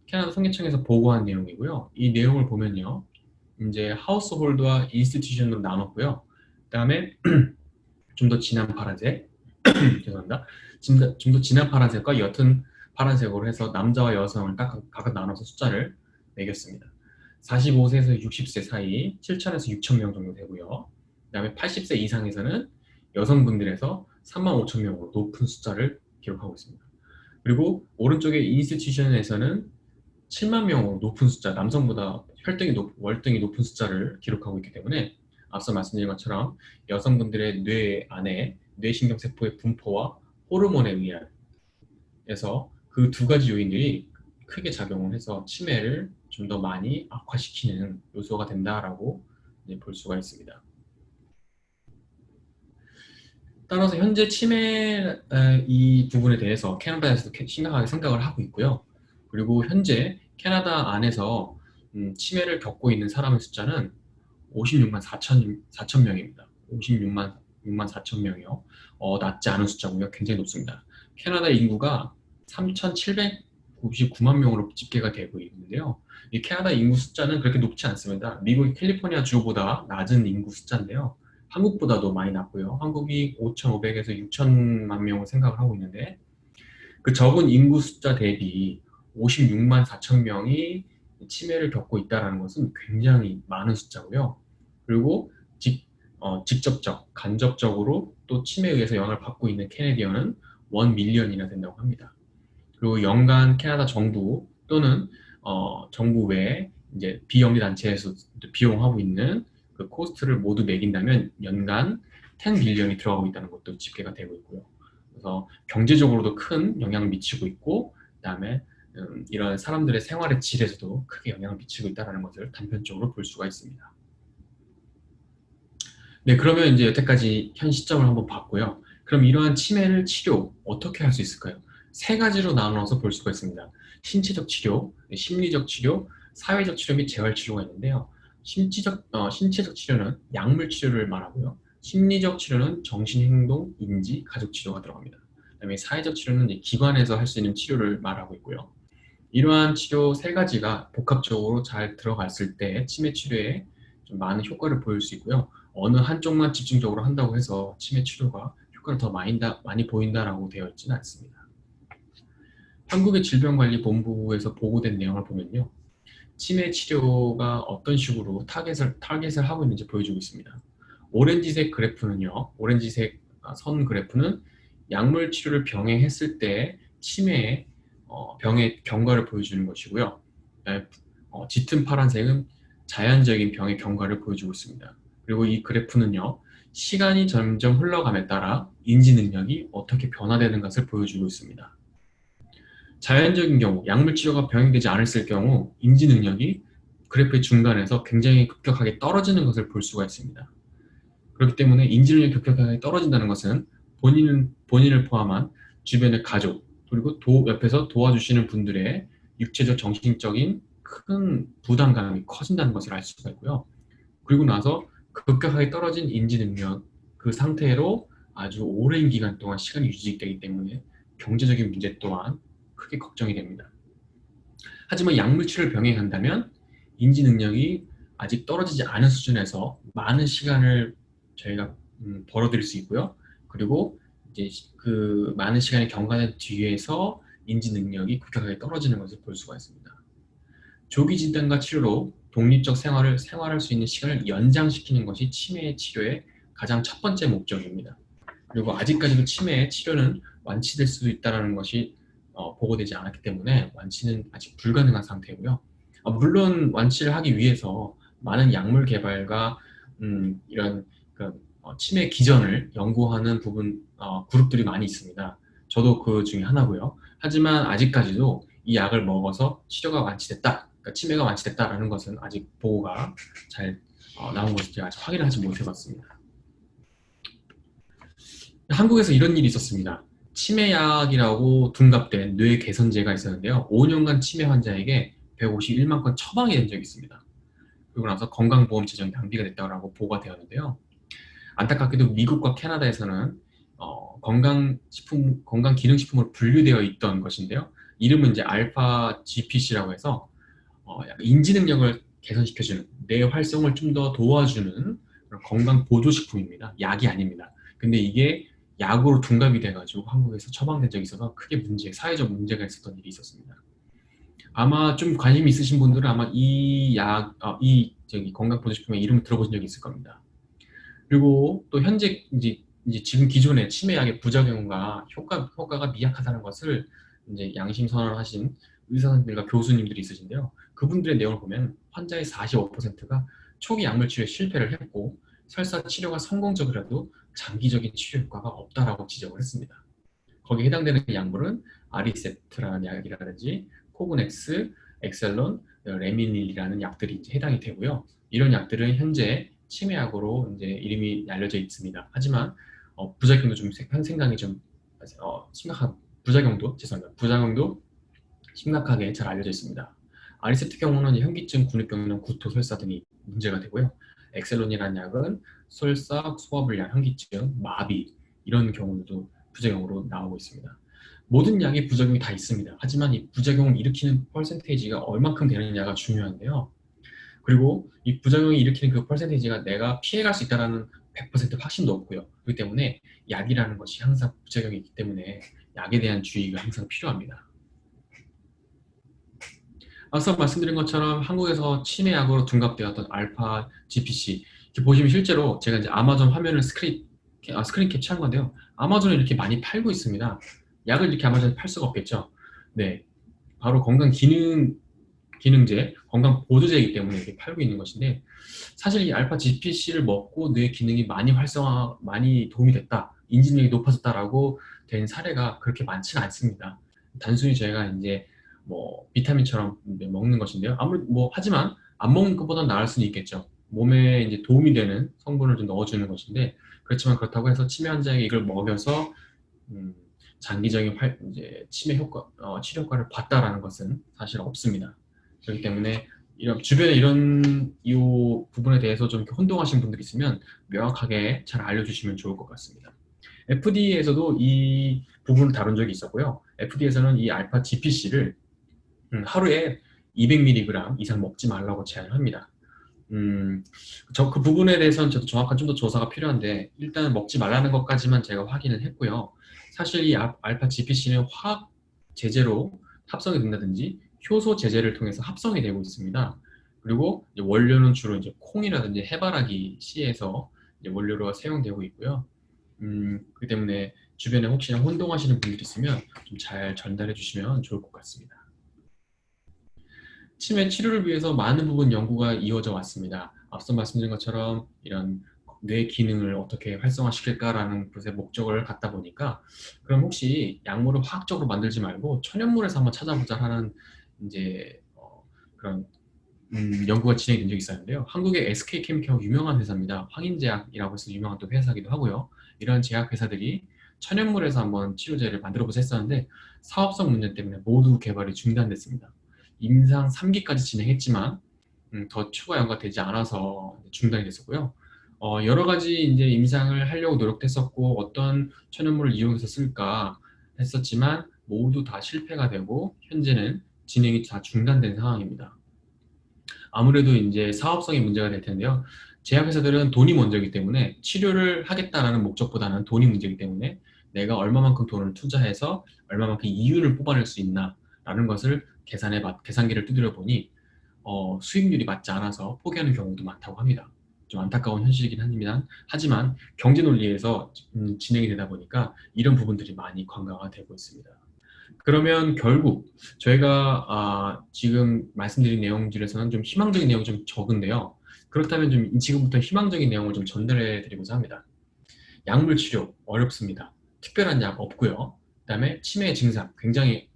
캐나다 통계청에서 보고한 내용이고요. 이 내용을 보면요, 이제 하우스홀드와 인스티튜션으로 나눴고요. 그다음에 좀 더 진한 파란색, 죄송합니다. 좀 더 진한 파란색과 옅은 파란색으로 해서 남자와 여성을 각각 나눠서 숫자를 매겼습니다. 45세에서 60세 사이 7천에서 6천 명 정도 되고요. 그다음에 80세 이상에서는 여성분들에서 3만 5천 명으로 높은 숫자를 기록하고 있습니다. 그리고 오른쪽의 인스티튜션에서는 7만 명으로 높은 숫자, 남성보다 월등히 높은 숫자를 기록하고 있기 때문에 앞서 말씀드린 것처럼 여성분들의 뇌 안에 뇌신경세포의 분포와 호르몬에 의해서 그 두 가지 요인들이 크게 작용을 해서 치매를 좀 더 많이 악화시키는 요소가 된다라고 볼 수가 있습니다. 따라서 현재 치매 이 부분에 대해서 캐나다에서도 심각하게 생각을 하고 있고요. 그리고 현재 캐나다 안에서 치매를 겪고 있는 사람의 숫자는 56만 4천 명입니다. 56만 4천 명이요. 낮지 않은 숫자고요. 굉장히 높습니다. 캐나다 인구가 3,799만 명으로 집계가 되고 있는데요. 이 캐나다 인구 숫자는 그렇게 높지 않습니다. 미국의 캘리포니아 주보다 낮은 인구 숫자인데요. 한국보다도 많이 낮고요. 한국이 5,500에서 6천만 명을 생각을 하고 있는데 그 적은 인구 숫자 대비 56만 4천 명이 치매를 겪고 있다는 것은 굉장히 많은 숫자고요. 그리고 직접적, 간접적으로 또 치매에 의해서 영향을 받고 있는 캐네디언은 1 밀리언이나 된다고 합니다. 그리고 연간 캐나다 정부 또는 정부 외에 이제 비영리 단체에서 비용하고 있는 그 코스트를 모두 매긴다면 연간 10 빌리언이 들어가고 있다는 것도 집계가 되고 있고요. 그래서 경제적으로도 큰 영향을 미치고 있고, 그다음에 이런 사람들의 생활의 질에서도 크게 영향을 미치고 있다는 것을 단편적으로 볼 수가 있습니다. 네, 그러면 이제 여태까지 현 시점을 한번 봤고요. 그럼 이러한 치매를 치료 어떻게 할 수 있을까요? 세 가지로 나눠서 볼 수가 있습니다. 신체적 치료, 심리적 치료, 사회적 치료 및 재활 치료가 있는데요. 신체적 치료는 약물 치료를 말하고요. 심리적 치료는 정신행동, 인지, 가족 치료가 들어갑니다. 그다음에 사회적 치료는 이제 기관에서 할 수 있는 치료를 말하고 있고요. 이러한 치료 세 가지가 복합적으로 잘 들어갔을 때 치매 치료에 좀 많은 효과를 보일 수 있고요. 어느 한쪽만 집중적으로 한다고 해서 치매 치료가 효과를 더 많이 보인다라고 되어 있지는 않습니다. 한국의 질병관리본부에서 보고된 내용을 보면요. 치매 치료가 어떤 식으로 타겟을 하고 있는지 보여주고 있습니다. 오렌지색 그래프는요. 오렌지색 선 그래프는 약물 치료를 병행했을 때 치매의 병의 경과를 보여주는 것이고요. 짙은 파란색은 자연적인 병의 경과를 보여주고 있습니다. 그리고 이 그래프는요. 시간이 점점 흘러감에 따라 인지 능력이 어떻게 변화되는 것을 보여주고 있습니다. 자연적인 경우, 약물 치료가 병행되지 않았을 경우 인지 능력이 그래프의 중간에서 굉장히 급격하게 떨어지는 것을 볼 수가 있습니다. 그렇기 때문에 인지 능력이 급격하게 떨어진다는 것은 본인을 포함한 주변의 가족, 그리고 옆에서 도와주시는 분들의 육체적, 정신적인 큰 부담감이 커진다는 것을 알 수가 있고요. 그리고 나서 급격하게 떨어진 인지 능력, 그 상태로 아주 오랜 기간 동안 시간이 유지되기 때문에 경제적인 문제 또한 크게 걱정이 됩니다. 하지만 약물 치료를 병행한다면 인지 능력이 아직 떨어지지 않은 수준에서 많은 시간을 저희가 벌어들일 수 있고요. 그리고 이제 그 많은 시간이 경과된 뒤에서 인지 능력이 급격하게 떨어지는 것을 볼 수가 있습니다. 조기 진단과 치료로 독립적 생활할 수 있는 시간을 연장시키는 것이 치매 치료의 가장 첫 번째 목적입니다. 그리고 아직까지도 치매의 치료는 완치될 수도 있다는 것이 보고되지 않았기 때문에 완치는 아직 불가능한 상태고요. 물론 완치를 하기 위해서 많은 약물 개발과 이런 치매 기전을 연구하는 그룹들이 많이 있습니다. 저도 그 중에 하나고요. 하지만 아직까지도 이 약을 먹어서 치료가 완치됐다, 그러니까 치매가 완치됐다라는 것은 아직 보고가 잘 나온 것을 제가 아직 확인을 하지 못해봤습니다. 한국에서 이런 일이 있었습니다. 치매약이라고 둔갑된 뇌 개선제가 있었는데요. 5년간 치매 환자에게 151만 건 처방이 된 적이 있습니다. 그리고 나서 건강보험 재정이 낭비가 됐다고 보고가 되었는데요. 안타깝게도 미국과 캐나다에서는 건강기능식품으로 분류되어 있던 것인데요. 이름은 이제 알파 GPC라고 해서 인지 능력을 개선시켜주는, 뇌 활성을 좀 더 도와주는 그런 건강 보조식품입니다. 약이 아닙니다. 근데 이게 약으로 둔갑이 돼가지고 한국에서 처방된 적이 있어서 크게 사회적 문제가 있었던 일이 있었습니다. 아마 좀 관심 있으신 분들은 아마 이 건강보조식품의 이름을 들어보신 적이 있을 겁니다. 그리고 또 현재 이제 지금 기존의 치매약의 부작용과 효과가 미약하다는 것을 이제 양심 선언하신 의사 선생님과 교수님들이 있으신데요. 그분들의 내용을 보면 환자의 45%가 초기 약물 치료에 실패를 했고 설사 치료가 성공적이라도 장기적인 치료 효과가 없다라고 지적을 했습니다. 거기에 해당되는 약물은 아리세프트라는 약이라든지 코그넥스, 엑셀론, 레미닐이라는 약들이 이제 해당이 되고요. 이런 약들은 현재 치매약으로 이제 이름이 알려져 있습니다. 하지만 부작용도 좀 생각이 좀 심각한 부작용도 죄송합니다. 부작용도 심각하게 잘 알려져 있습니다. 아리세프트 경우는 현기증, 근육병변, 구토, 설사 등이 문제가 되고요. 엑셀론이라는 약은 설사, 소화불량, 현기증, 마비 이런 경우도 부작용으로 나오고 있습니다. 모든 약에 부작용이 다 있습니다. 하지만 이 부작용을 일으키는 퍼센테이지가 얼만큼 되느냐가 중요한데요. 그리고 이 부작용이 일으키는 그 퍼센테이지가 내가 피해갈 수 있다는 100% 확신도 없고요. 그렇기 때문에 약이라는 것이 항상 부작용이 있기 때문에 약에 대한 주의가 항상 필요합니다. 앞서 말씀드린 것처럼 한국에서 치매약으로 둔갑되었던 알파 GPC 이렇게 보시면 실제로 제가 이제 아마존 화면을 스크린 캡처한 건데요. 아마존에 이렇게 많이 팔고 있습니다. 약을 이렇게 아마존에 팔 수가 없겠죠. 네, 바로 기능제, 건강 보조제이기 때문에 이렇게 팔고 있는 것인데 사실 이 알파 GPC를 먹고 뇌 기능이 많이 도움이 됐다, 인지능력이 높아졌다라고 된 사례가 그렇게 많지는 않습니다. 단순히 저희가 이제 뭐 비타민처럼 먹는 것인데요. 아무래도 뭐 하지만 안 먹는 것보다는 나을 수는 있겠죠. 몸에 이제 도움이 되는 성분을 좀 넣어주는 것인데 그렇지만 그렇다고 해서 치매 환자에게 이걸 먹여서 음, 장기적인 이제 치료 효과를 봤다라는 것은 사실 없습니다. 그렇기 때문에 주변에 이런 이 부분에 대해서 좀 혼동하신 분들이 있으면 명확하게 잘 알려주시면 좋을 것 같습니다. FDA에서도 이 부분을 다룬 적이 있었고요. FDA에서는 이 알파 GPC를 하루에 200mg 이상 먹지 말라고 제안을 합니다. 그 부분에 대해서는 저도 정확한 좀 더 조사가 필요한데 일단 먹지 말라는 것까지만 제가 확인을 했고요. 사실 이 알파 GPC는 화학 제제로 합성이 된다든지 효소 제제를 통해서 합성이 되고 있습니다. 그리고 원료는 주로 이제 콩이라든지 해바라기 씨에서 원료로 사용되고 있고요. 그렇기 때문에 주변에 혹시나 혼동하시는 분들이 있으면 좀 잘 전달해 주시면 좋을 것 같습니다. 치매 치료를 위해서 많은 부분 연구가 이어져 왔습니다. 앞서 말씀드린 것처럼 이런 뇌 기능을 어떻게 활성화시킬까라는 것에 목적을 갖다 보니까 그럼 혹시 약물을 화학적으로 만들지 말고 천연물에서 한번 찾아보자 하는 이제 그런 연구가 진행된 적이 있었는데요. 한국의 SK케미칼 유명한 회사입니다. 황인제약이라고 해서 유명한 또 회사기도 하고요. 이런 제약 회사들이 천연물에서 한번 치료제를 만들어보자 했었는데 사업성 문제 때문에 모두 개발이 중단됐습니다. 임상 3기까지 진행했지만 더 추가 연구가 되지 않아서 중단이 됐었고요. 여러 가지 이제 임상을 하려고 노력했었고 어떤 천연물을 이용해서 쓸까 했었지만 모두 다 실패가 되고 현재는 진행이 다 중단된 상황입니다. 아무래도 이제 사업성이 문제가 될 텐데요. 제약회사들은 돈이 먼저이기 때문에 치료를 하겠다라는 목적보다는 돈이 문제이기 때문에 내가 얼마만큼 돈을 투자해서 얼마만큼 이윤을 뽑아낼 수 있나라는 것을 계산기를 두드려 보니 수익률이 맞지 않아서 포기하는 경우도 많다고 합니다. 좀 안타까운 현실이긴 하지만 경제 논리에서 진행이 되다 보니까 이런 부분들이 많이 관광화되고 있습니다. 그러면 결국 저희가 지금 말씀드린 내용 중에서는 좀 희망적인 내용이 좀 적은데요. 그렇다면 좀 지금부터 희망적인 내용을 좀 전달해 드리고자 합니다. 약물 치료 어렵습니다. 특별한 약 없고요. 그다음에 치매 증상 굉장히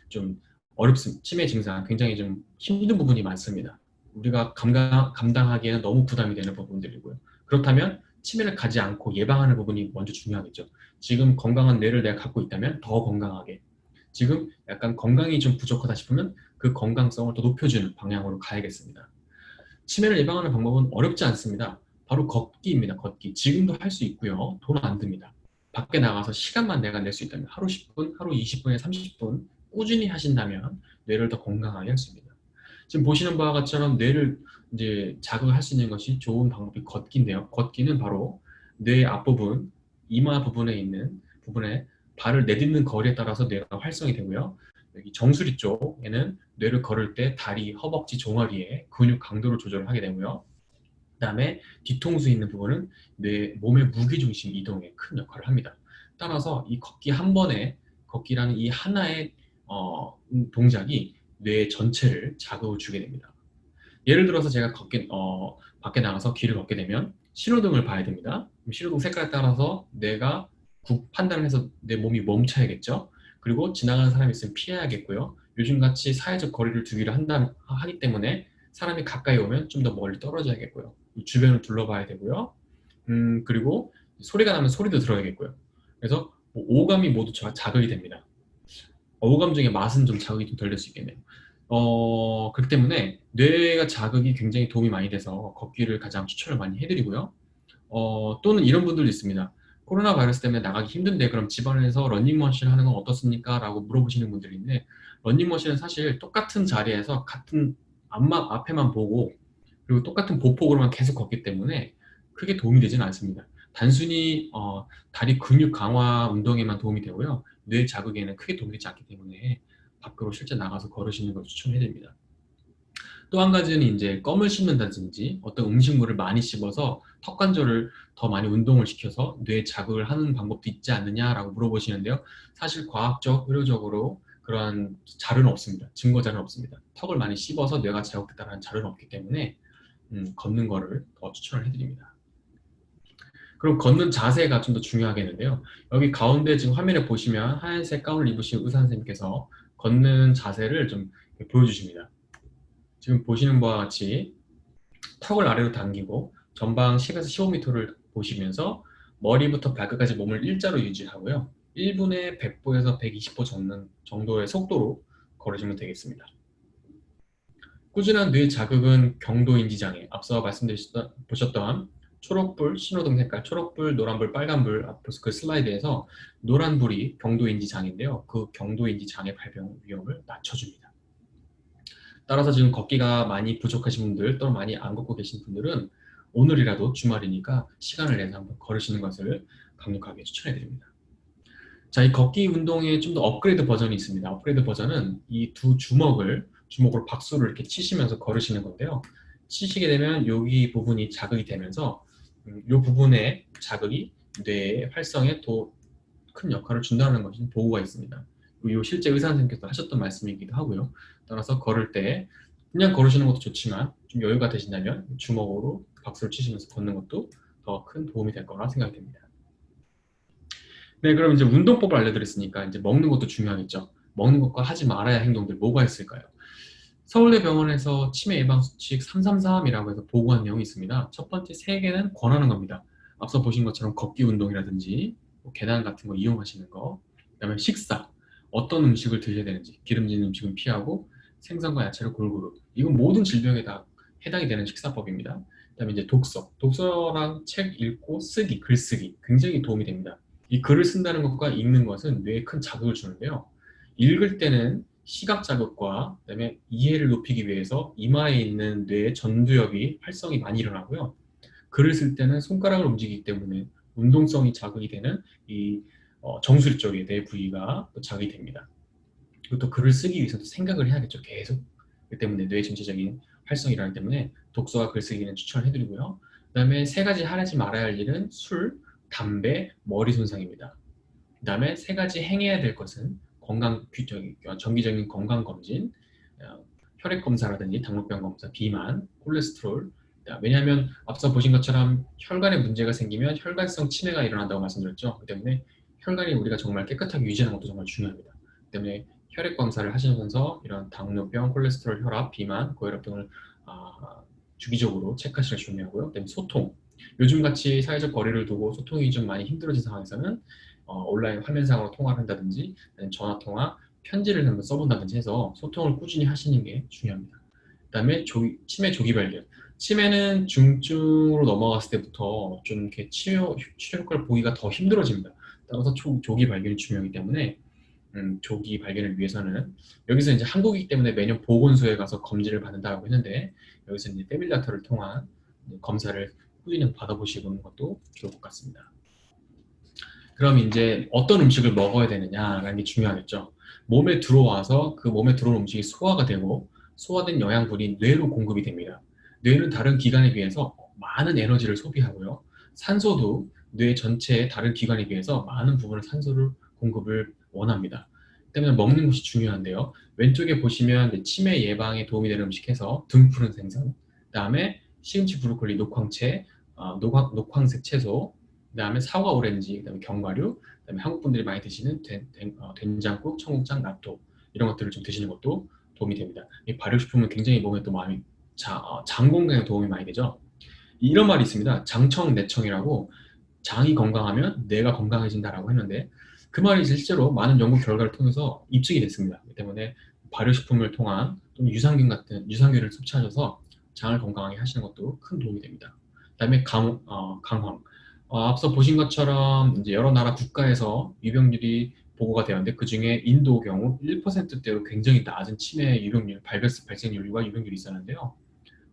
좀 어렵습니다. 치매 증상 굉장히 좀 힘든 부분이 많습니다. 우리가 감당하기에는 너무 부담이 되는 부분들이고요. 그렇다면 치매를 가지 않고 예방하는 부분이 먼저 중요하겠죠. 지금 건강한 뇌를 내가 갖고 있다면 더 건강하게 지금 약간 건강이 좀 부족하다 싶으면 그 건강성을 더 높여주는 방향으로 가야겠습니다. 치매를 예방하는 방법은 어렵지 않습니다. 바로 걷기입니다. 걷기. 지금도 할 수 있고요. 돈 안 듭니다. 밖에 나가서 시간만 내가 낼 수 있다면 하루 10분, 하루 20분에 30분 꾸준히 하신다면 뇌를 더 건강하게 할 수 있습니다. 지금 보시는 바와 같처럼 뇌를 이제 자극할 수 있는 것이 좋은 방법이 걷기인데요. 걷기는 바로 뇌 앞부분, 이마 부분에 있는 부분에 발을 내딛는 거리에 따라서 뇌가 활성이 되고요. 여기 정수리 쪽에는 뇌를 걸을 때 다리, 허벅지, 종아리에 근육 강도를 조절을 하게 되고요. 그다음에 뒤통수에 있는 부분은 뇌 몸의 무게중심 이동에 큰 역할을 합니다. 따라서 이 걷기 한 번에 걷기라는 이 하나의 동작이 뇌 전체를 자극을 주게 됩니다. 예를 들어서 제가 밖에 나가서 길을 걷게 되면 신호등을 봐야 됩니다. 신호등 색깔에 따라서 내가 판단을 해서 내 몸이 멈춰야겠죠. 그리고 지나가는 사람이 있으면 피해야겠고요. 요즘같이 사회적 거리를 두기를 하기 때문에 사람이 가까이 오면 좀 더 멀리 떨어져야겠고요. 주변을 둘러봐야 되고요. 그리고 소리가 나면 소리도 들어야겠고요. 그래서 오감이 모두 자극이 됩니다. 오감 중에 맛은 좀 자극이 좀 덜 될 수 있겠네요. 그렇기 때문에 뇌가 자극이 굉장히 도움이 많이 돼서 걷기를 가장 추천을 많이 해드리고요. 또는 이런 분들도 있습니다. 코로나 바이러스 때문에 나가기 힘든데 그럼 집안에서 러닝머신 하는 건 어떻습니까? 라고 물어보시는 분들이 있는데 러닝머신은 사실 똑같은 자리에서 같은 앞에만 보고 그리고 똑같은 보폭으로만 계속 걷기 때문에 크게 도움이 되지는 않습니다. 단순히 다리 근육 강화 운동에만 도움이 되고요. 뇌 자극에는 크게 도움이 되지 않기 때문에 밖으로 실제 나가서 걸으시는 걸 추천해드립니다. 또 한 가지는 이제 껌을 씹는다든지 어떤 음식물을 많이 씹어서 턱 관절을 더 많이 운동을 시켜서 뇌 자극을 하는 방법도 있지 않느냐라고 물어보시는데요. 사실 과학적, 의료적으로 그러한 자료는 없습니다. 증거 자료는 없습니다. 턱을 많이 씹어서 뇌가 자극됐다는 자료는 없기 때문에 걷는 거를 더 추천을 해드립니다. 그럼 걷는 자세가 좀 더 중요하겠는데요. 여기 가운데 지금 화면에 보시면 하얀색 가운을 입으신 의사 선생님께서 걷는 자세를 좀 보여주십니다. 지금 보시는 바와 같이 턱을 아래로 당기고 전방 10에서 15m를 보시면서 머리부터 발끝까지 몸을 일자로 유지하고요. 1분에 100보에서 120보 정도의 속도로 걸으시면 되겠습니다. 꾸준한 뇌 자극은 경도인지 장애, 앞서 보셨던 초록불, 신호등 색깔, 초록불, 노란불, 빨간불, 앞서 그 슬라이드에서 노란불이 경도인지 장애인데요. 그 경도인지 장애 발병 위험을 낮춰줍니다. 따라서 지금 걷기가 많이 부족하신 분들 또는 많이 안 걷고 계신 분들은 오늘이라도 주말이니까 시간을 내서 한번 걸으시는 것을 강력하게 추천해 드립니다. 자, 이 걷기 운동에 좀 더 업그레이드 버전이 있습니다. 업그레이드 버전은 이 두 주먹으로 박수를 이렇게 치시면서 걸으시는 건데요. 치시게 되면 여기 부분이 자극이 되면서 이 부분의 자극이 뇌의 활성에 큰 역할을 준다는 것이 보고가 있습니다. 이 실제 의사 선생님께서 하셨던 말씀이기도 하고요. 따라서 걸을 때 그냥 걸으시는 것도 좋지만 좀 여유가 되신다면 주먹으로 박수를 치시면서 걷는 것도 더 큰 도움이 될 거라 생각이 됩니다. 네, 그럼 이제 운동법을 알려드렸으니까 이제 먹는 것도 중요하겠죠. 먹는 것과 하지 말아야 할 행동들 뭐가 있을까요? 서울대 병원에서 치매 예방 수칙 333이라고 해서 보고한 내용이 있습니다. 첫 번째 3개는 권하는 겁니다. 앞서 보신 것처럼 걷기 운동이라든지 계단 같은 거 이용하시는 거, 그다음에 식사, 어떤 음식을 드셔야 되는지, 기름진 음식은 피하고 생선과 야채를 골고루. 이건 모든 질병에 다 해당이 되는 식사법입니다. 그다음에 이제 독서랑 책 읽고 쓰기, 글쓰기 굉장히 도움이 됩니다. 이 글을 쓴다는 것과 읽는 것은 뇌에 큰 자극을 주는데요. 읽을 때는 시각 자극과 그다음에 이해를 높이기 위해서 이마에 있는 뇌의 전두엽이 활성이 많이 일어나고요. 글을 쓸 때는 손가락을 움직이기 때문에 운동성이 자극이 되는 이 정수리 쪽의 뇌 부위가 또 자극이 됩니다. 그리고 또 글을 쓰기 위해서도 생각을 해야겠죠. 계속. 그 때문에 뇌 전체적인 활성이 일어나기 때문에 독서와 글쓰기는 추천을 해드리고요. 그 다음에 3가지 하지 말아야 할 일은 술, 담배, 머리 손상입니다. 그 다음에 3가지 행해야 될 것은 정기적인 건강검진, 혈액검사라든지 당뇨병 검사, 비만, 콜레스테롤. 왜냐하면 앞서 보신 것처럼 혈관에 문제가 생기면 혈관성 치매가 일어난다고 말씀드렸죠. 그 때문에 혈관이 우리가 정말 깨끗하게 유지하는 것도 정말 중요합니다. 그 때문에 혈액 검사를 하시면서 이런 당뇨병, 콜레스테롤, 혈압, 비만, 고혈압 등을 주기적으로 체크하시는 게 중요하고요. 그다음에 소통. 요즘같이 사회적 거리를 두고 소통이 좀 많이 힘들어진 상황에서는 온라인 화면상으로 통화를 한다든지 전화 통화, 편지를 한번 써본다든지 해서 소통을 꾸준히 하시는 게 중요합니다. 그다음에 치매 조기 발견. 치매는 중증으로 넘어갔을 때부터 좀 이렇게 치료 효과를 보기가 더 힘들어집니다. 따라서 조기 발견이 중요하기 때문에 조기 발견을 위해서는 여기서 이제 한국이기 때문에 매년 보건소에 가서 검진을 받는다고 했는데 여기서 이제 데필라터를 통한 검사를 꾸준히 받아보시는 것도 좋을 것 같습니다. 그럼 이제 어떤 음식을 먹어야 되느냐라는 게 중요하겠죠. 몸에 들어와서 그 몸에 들어온 음식이 소화가 되고 소화된 영양분이 뇌로 공급이 됩니다. 뇌는 다른 기관에 비해서 많은 에너지를 소비하고요. 산소도 뇌 전체의 다른 기관에 비해서 많은 부분의 산소를 공급을 원합니다. 때문에 먹는 것이 중요한데요. 왼쪽에 보시면 이제 치매 예방에 도움이 되는 음식 해서 등푸른 생선, 그다음에 시금치, 브로콜리, 녹황채, 녹황색 채소, 그다음에 사과, 오렌지, 그다음에 견과류, 그다음에 한국 분들이 많이 드시는 된장국, 청국장,納豆이런 것들을 좀 드시는 것도 도움이 됩니다. 이 발효식품은 굉장히 몸에 또 많이 장 건강에 도움이 많이 되죠. 이런 말이 있습니다. 장청내청이라고, 장이 건강하면 뇌가 건강해진다라고 했는데 그 말이 실제로 많은 연구 결과를 통해서 입증이 됐습니다. 그렇기 때문에 발효식품을 통한 또는 유산균 같은 유산균을 섭취하셔서 장을 건강하게 하시는 것도 큰 도움이 됩니다. 그다음에 강황. 앞서 보신 것처럼 이제 여러 나라 국가에서 유병률이 보고가 되었는데 그 중에 인도 경우 1%대로 굉장히 낮은 치매 유병률, 발생률과 유병률이 있었는데요.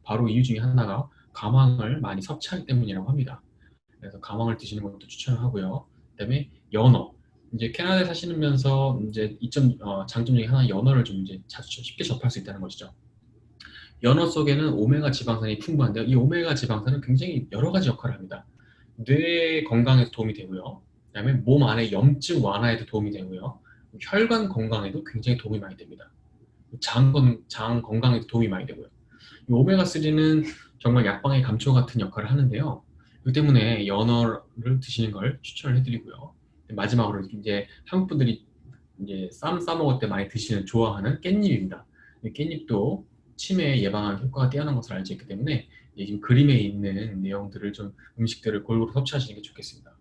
바로 이유 중에 하나가 감황을 많이 섭취하기 때문이라고 합니다. 그래서 감황을 드시는 것도 추천을 하고요. 그다음에 연어. 이제 캐나다에 사시면서 이제 장점 중에 하나 연어를 좀 이제 자주 쉽게 접할 수 있다는 것이죠. 연어 속에는 오메가 지방산이 풍부한데요. 이 오메가 지방산은 굉장히 여러 가지 역할을 합니다. 뇌 건강에 도움이 되고요. 그다음에 몸 안에 염증 완화에도 도움이 되고요. 혈관 건강에도 굉장히 도움이 많이 됩니다. 장 건강에도 도움이 많이 되고요. 이 오메가3는 정말 약방의 감초 같은 역할을 하는데요. 그 때문에 연어를 드시는 걸 추천을 해드리고요. 마지막으로 이제 한국 분들이 이제 쌈 싸먹을 때 많이 드시는 좋아하는 깻잎입니다. 깻잎도 치매 예방하는 효과가 뛰어난 것을 알고 있기 때문에 지금 그림에 있는 내용들을 좀 음식들을 골고루 섭취하시는 게 좋겠습니다.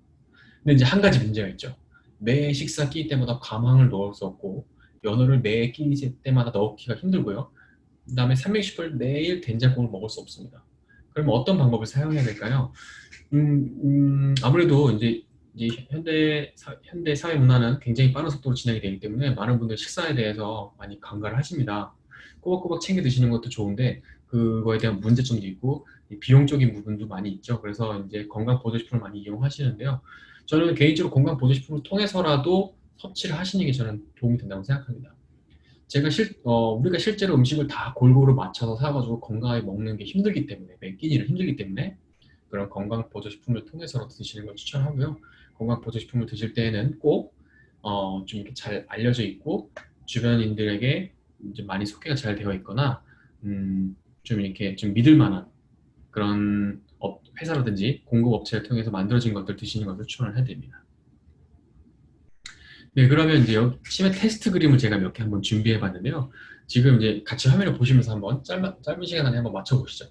근데 이제 한 가지 문제가 있죠. 매 식사 끼니 때마다 감황을 넣을 수 없고 연어를 매 끼니 때마다 넣기가 힘들고요. 그 다음에 삼백육십을 매일 된장국을 먹을 수 없습니다. 그러면 어떤 방법을 사용해야 될까요? 아무래도 이제 현대 사회 문화는 굉장히 빠른 속도로 진행이 되기 때문에 많은 분들이 식사에 대해서 많이 간과를 하십니다. 꼬박꼬박 챙겨 드시는 것도 좋은데 그거에 대한 문제점도 있고 비용적인 부분도 많이 있죠. 그래서 이제 건강 보조식품을 많이 이용하시는데요. 저는 개인적으로 건강 보조식품을 통해서라도 섭취를 하시는 게 저는 도움이 된다고 생각합니다. 우리가 실제로 음식을 다 골고루 맞춰서 사가지고 건강하게 먹는 게 힘들기 때문에, 매 끼니를 힘들기 때문에 그런 건강 보조식품을 통해서라도 드시는 걸 추천하고요. 건강 보조식품을 드실 때에는 꼭 좀 이렇게 잘 알려져 있고 주변인들에게 이제 많이 소개가 잘 되어 있거나 좀 이렇게 좀 믿을 만한 그런 회사라든지 공급 업체를 통해서 만들어진 것들 드시는 것을 추천을 해드립니다. 네, 그러면 이제 치매 테스트 그림을 제가 몇 개 한번 준비해 봤는데요. 지금 이제 같이 화면을 보시면서 한번 짧은 시간 안에 한번 맞춰보시죠.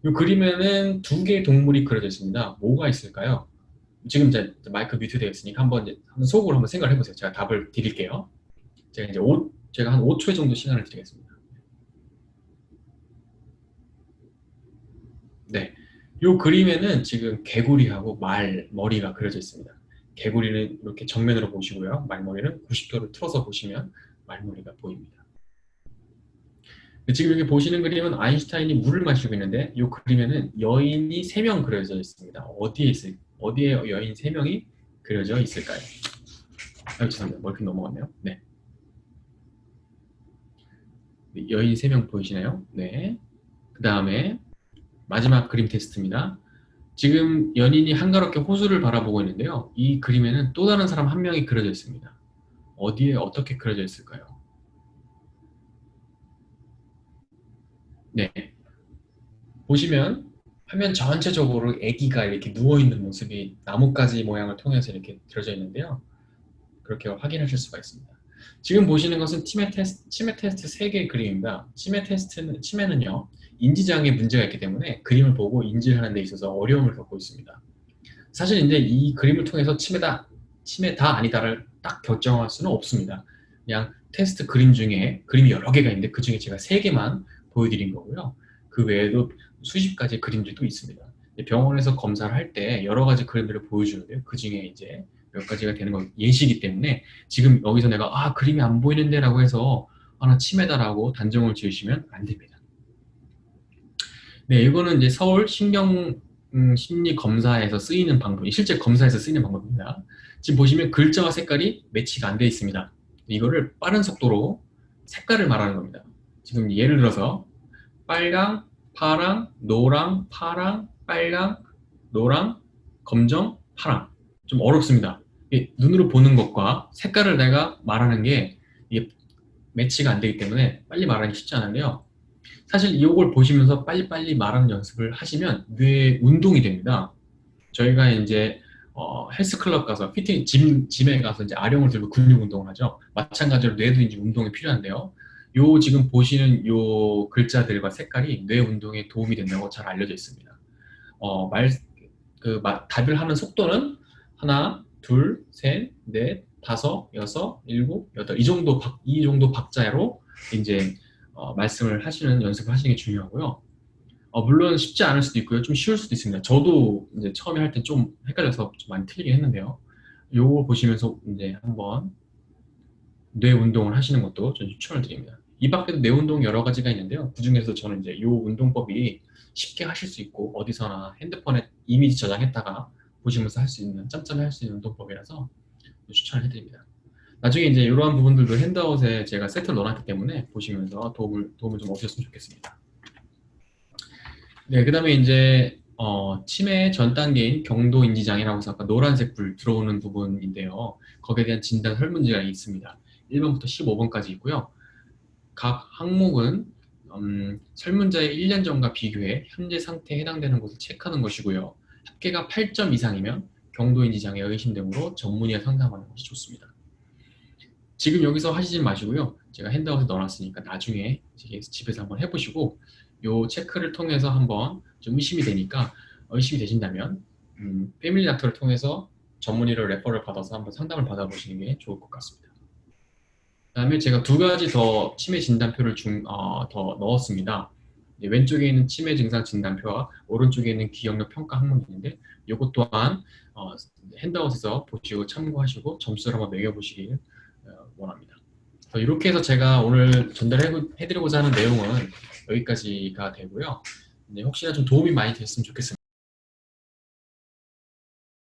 이 그림에는 두 개의 동물이 그려져 있습니다. 뭐가 있을까요? 지금 이제 마이크 뮤트되어 있으니까 한번 속으로 한번 생각을 해보세요. 제가 답을 드릴게요. 제가 한 5초 정도 시간을 드리겠습니다. 네. 이 그림에는 지금 개구리하고 머리가 그려져 있습니다. 개구리는 이렇게 정면으로 보시고요. 말머리는 90도를 틀어서 보시면 말머리가 보입니다. 지금 여기 보시는 그림은 아인슈타인이 물을 마시고 있는데 이 그림에는 여인이 3명 그려져 있습니다. 어디에 여인 3명이 그려져 있을까요? 죄송합니다. 멀리 넘어갔네요. 네. 여인 3명 보이시나요? 네. 그 다음에 마지막 그림 테스트입니다. 지금 연인이 한가롭게 호수를 바라보고 있는데요. 이 그림에는 또 다른 사람 한 명이 그려져 있습니다. 어디에 어떻게 그려져 있을까요? 네. 보시면 화면 전체적으로 아기가 이렇게 누워있는 모습이 나뭇가지 모양을 통해서 이렇게 그려져 있는데요. 그렇게 확인하실 수가 있습니다. 지금 보시는 것은 치매 테스트 3개의 그림입니다. 치매는요, 인지장애 문제가 있기 때문에 그림을 보고 인지를 하는 데 있어서 어려움을 겪고 있습니다. 사실 이제 이 그림을 통해서 치매다 아니다를 딱 결정할 수는 없습니다. 그냥 테스트 그림 중에 그림이 여러 개가 있는데 그 중에 제가 3개만 보여드린 거고요. 그 외에도 수십 가지 그림들이 또 있습니다. 병원에서 검사를 할 때 여러 가지 그림들을 보여주는데요. 그 중에 이제 몇 가지가 되는 건 예시이기 때문에 지금 여기서 내가 그림이 안 보이는데 라고 해서 나 치매다라고 단정을 지으시면 안 됩니다. 네, 이거는 이제 서울 심리 검사에서 쓰이는 방법, 실제 검사에서 쓰이는 방법입니다. 지금 보시면 글자와 색깔이 매치가 안 되어 있습니다. 이거를 빠른 속도로 색깔을 말하는 겁니다. 지금 예를 들어서 빨강, 파랑, 노랑, 파랑, 빨강, 노랑, 검정, 파랑. 좀 어렵습니다. 눈으로 보는 것과 색깔을 내가 말하는 게 이게 매치가 안 되기 때문에 빨리 말하기 쉽지 않은데요. 사실 이걸 보시면서 빨리빨리 말하는 연습을 하시면 뇌 운동이 됩니다. 저희가 이제 헬스클럽 가서 짐에 가서 이제 아령을 들고 근육 운동을 하죠. 마찬가지로 뇌도 이제 운동이 필요한데요. 요 지금 보시는 요 글자들과 색깔이 뇌 운동에 도움이 된다고 잘 알려져 있습니다. 말 답을 하는 속도는 하나, 둘, 셋, 넷, 다섯, 여섯, 일곱, 여덟 이 정도 박자로 이제 말씀을 하시는 연습을 하시는 게 중요하고요. 물론 쉽지 않을 수도 있고요. 좀 쉬울 수도 있습니다. 저도 이제 처음에 할 때 좀 헷갈려서 좀 많이 틀리긴 했는데요. 요거 보시면서 이제 한번 뇌 운동을 하시는 것도 저는 추천을 드립니다. 이 밖에도 뇌 운동 여러 가지가 있는데요. 그 중에서 저는 이제 요 운동법이 쉽게 하실 수 있고 어디서나 핸드폰에 이미지 저장했다가 보시면서 할 수 있는 짬짬이 할 수 있는 운동법이라서 추천을 해드립니다. 나중에 이제 이러한 부분들도 핸드아웃에 제가 세트를 넣어놨기 때문에 보시면서 도움을 좀 얻으셨으면 좋겠습니다. 네, 그 다음에 이제 치매 전 단계인 경도인지장애라고 해서 아까 노란색 불 들어오는 부분인데요. 거기에 대한 진단 설문지가 있습니다. 1번부터 15번까지 있고요. 각 항목은 설문자의 1년 전과 비교해 현재 상태에 해당되는 것을 체크하는 것이고요. 합계가 8점 이상이면 경도인지장애 의심 등으로 전문의와 상담하는 것이 좋습니다. 지금 여기서 하시지 마시고요. 제가 핸드아웃에 넣어놨으니까 나중에 집에서 한번 해보시고 요 체크를 통해서 한번 좀 의심이 되신다면 패밀리 닥터를 통해서 전문의를 레퍼를 받아서 한번 상담을 받아보시는 게 좋을 것 같습니다. 그 다음에 제가 두 가지 더 치매 진단표를 더 넣었습니다. 왼쪽에 있는 치매 증상 진단표와 오른쪽에 있는 기억력 평가 항목이 있는데 이것 또한 핸드아웃에서 보시고 참고하시고 점수를 한번 매겨보시길 원합니다. 이렇게 해서 제가 오늘 전달해드리고자 하는 내용은 여기까지가 되고요. 혹시나 좀 도움이 많이 됐으면 좋겠습니다.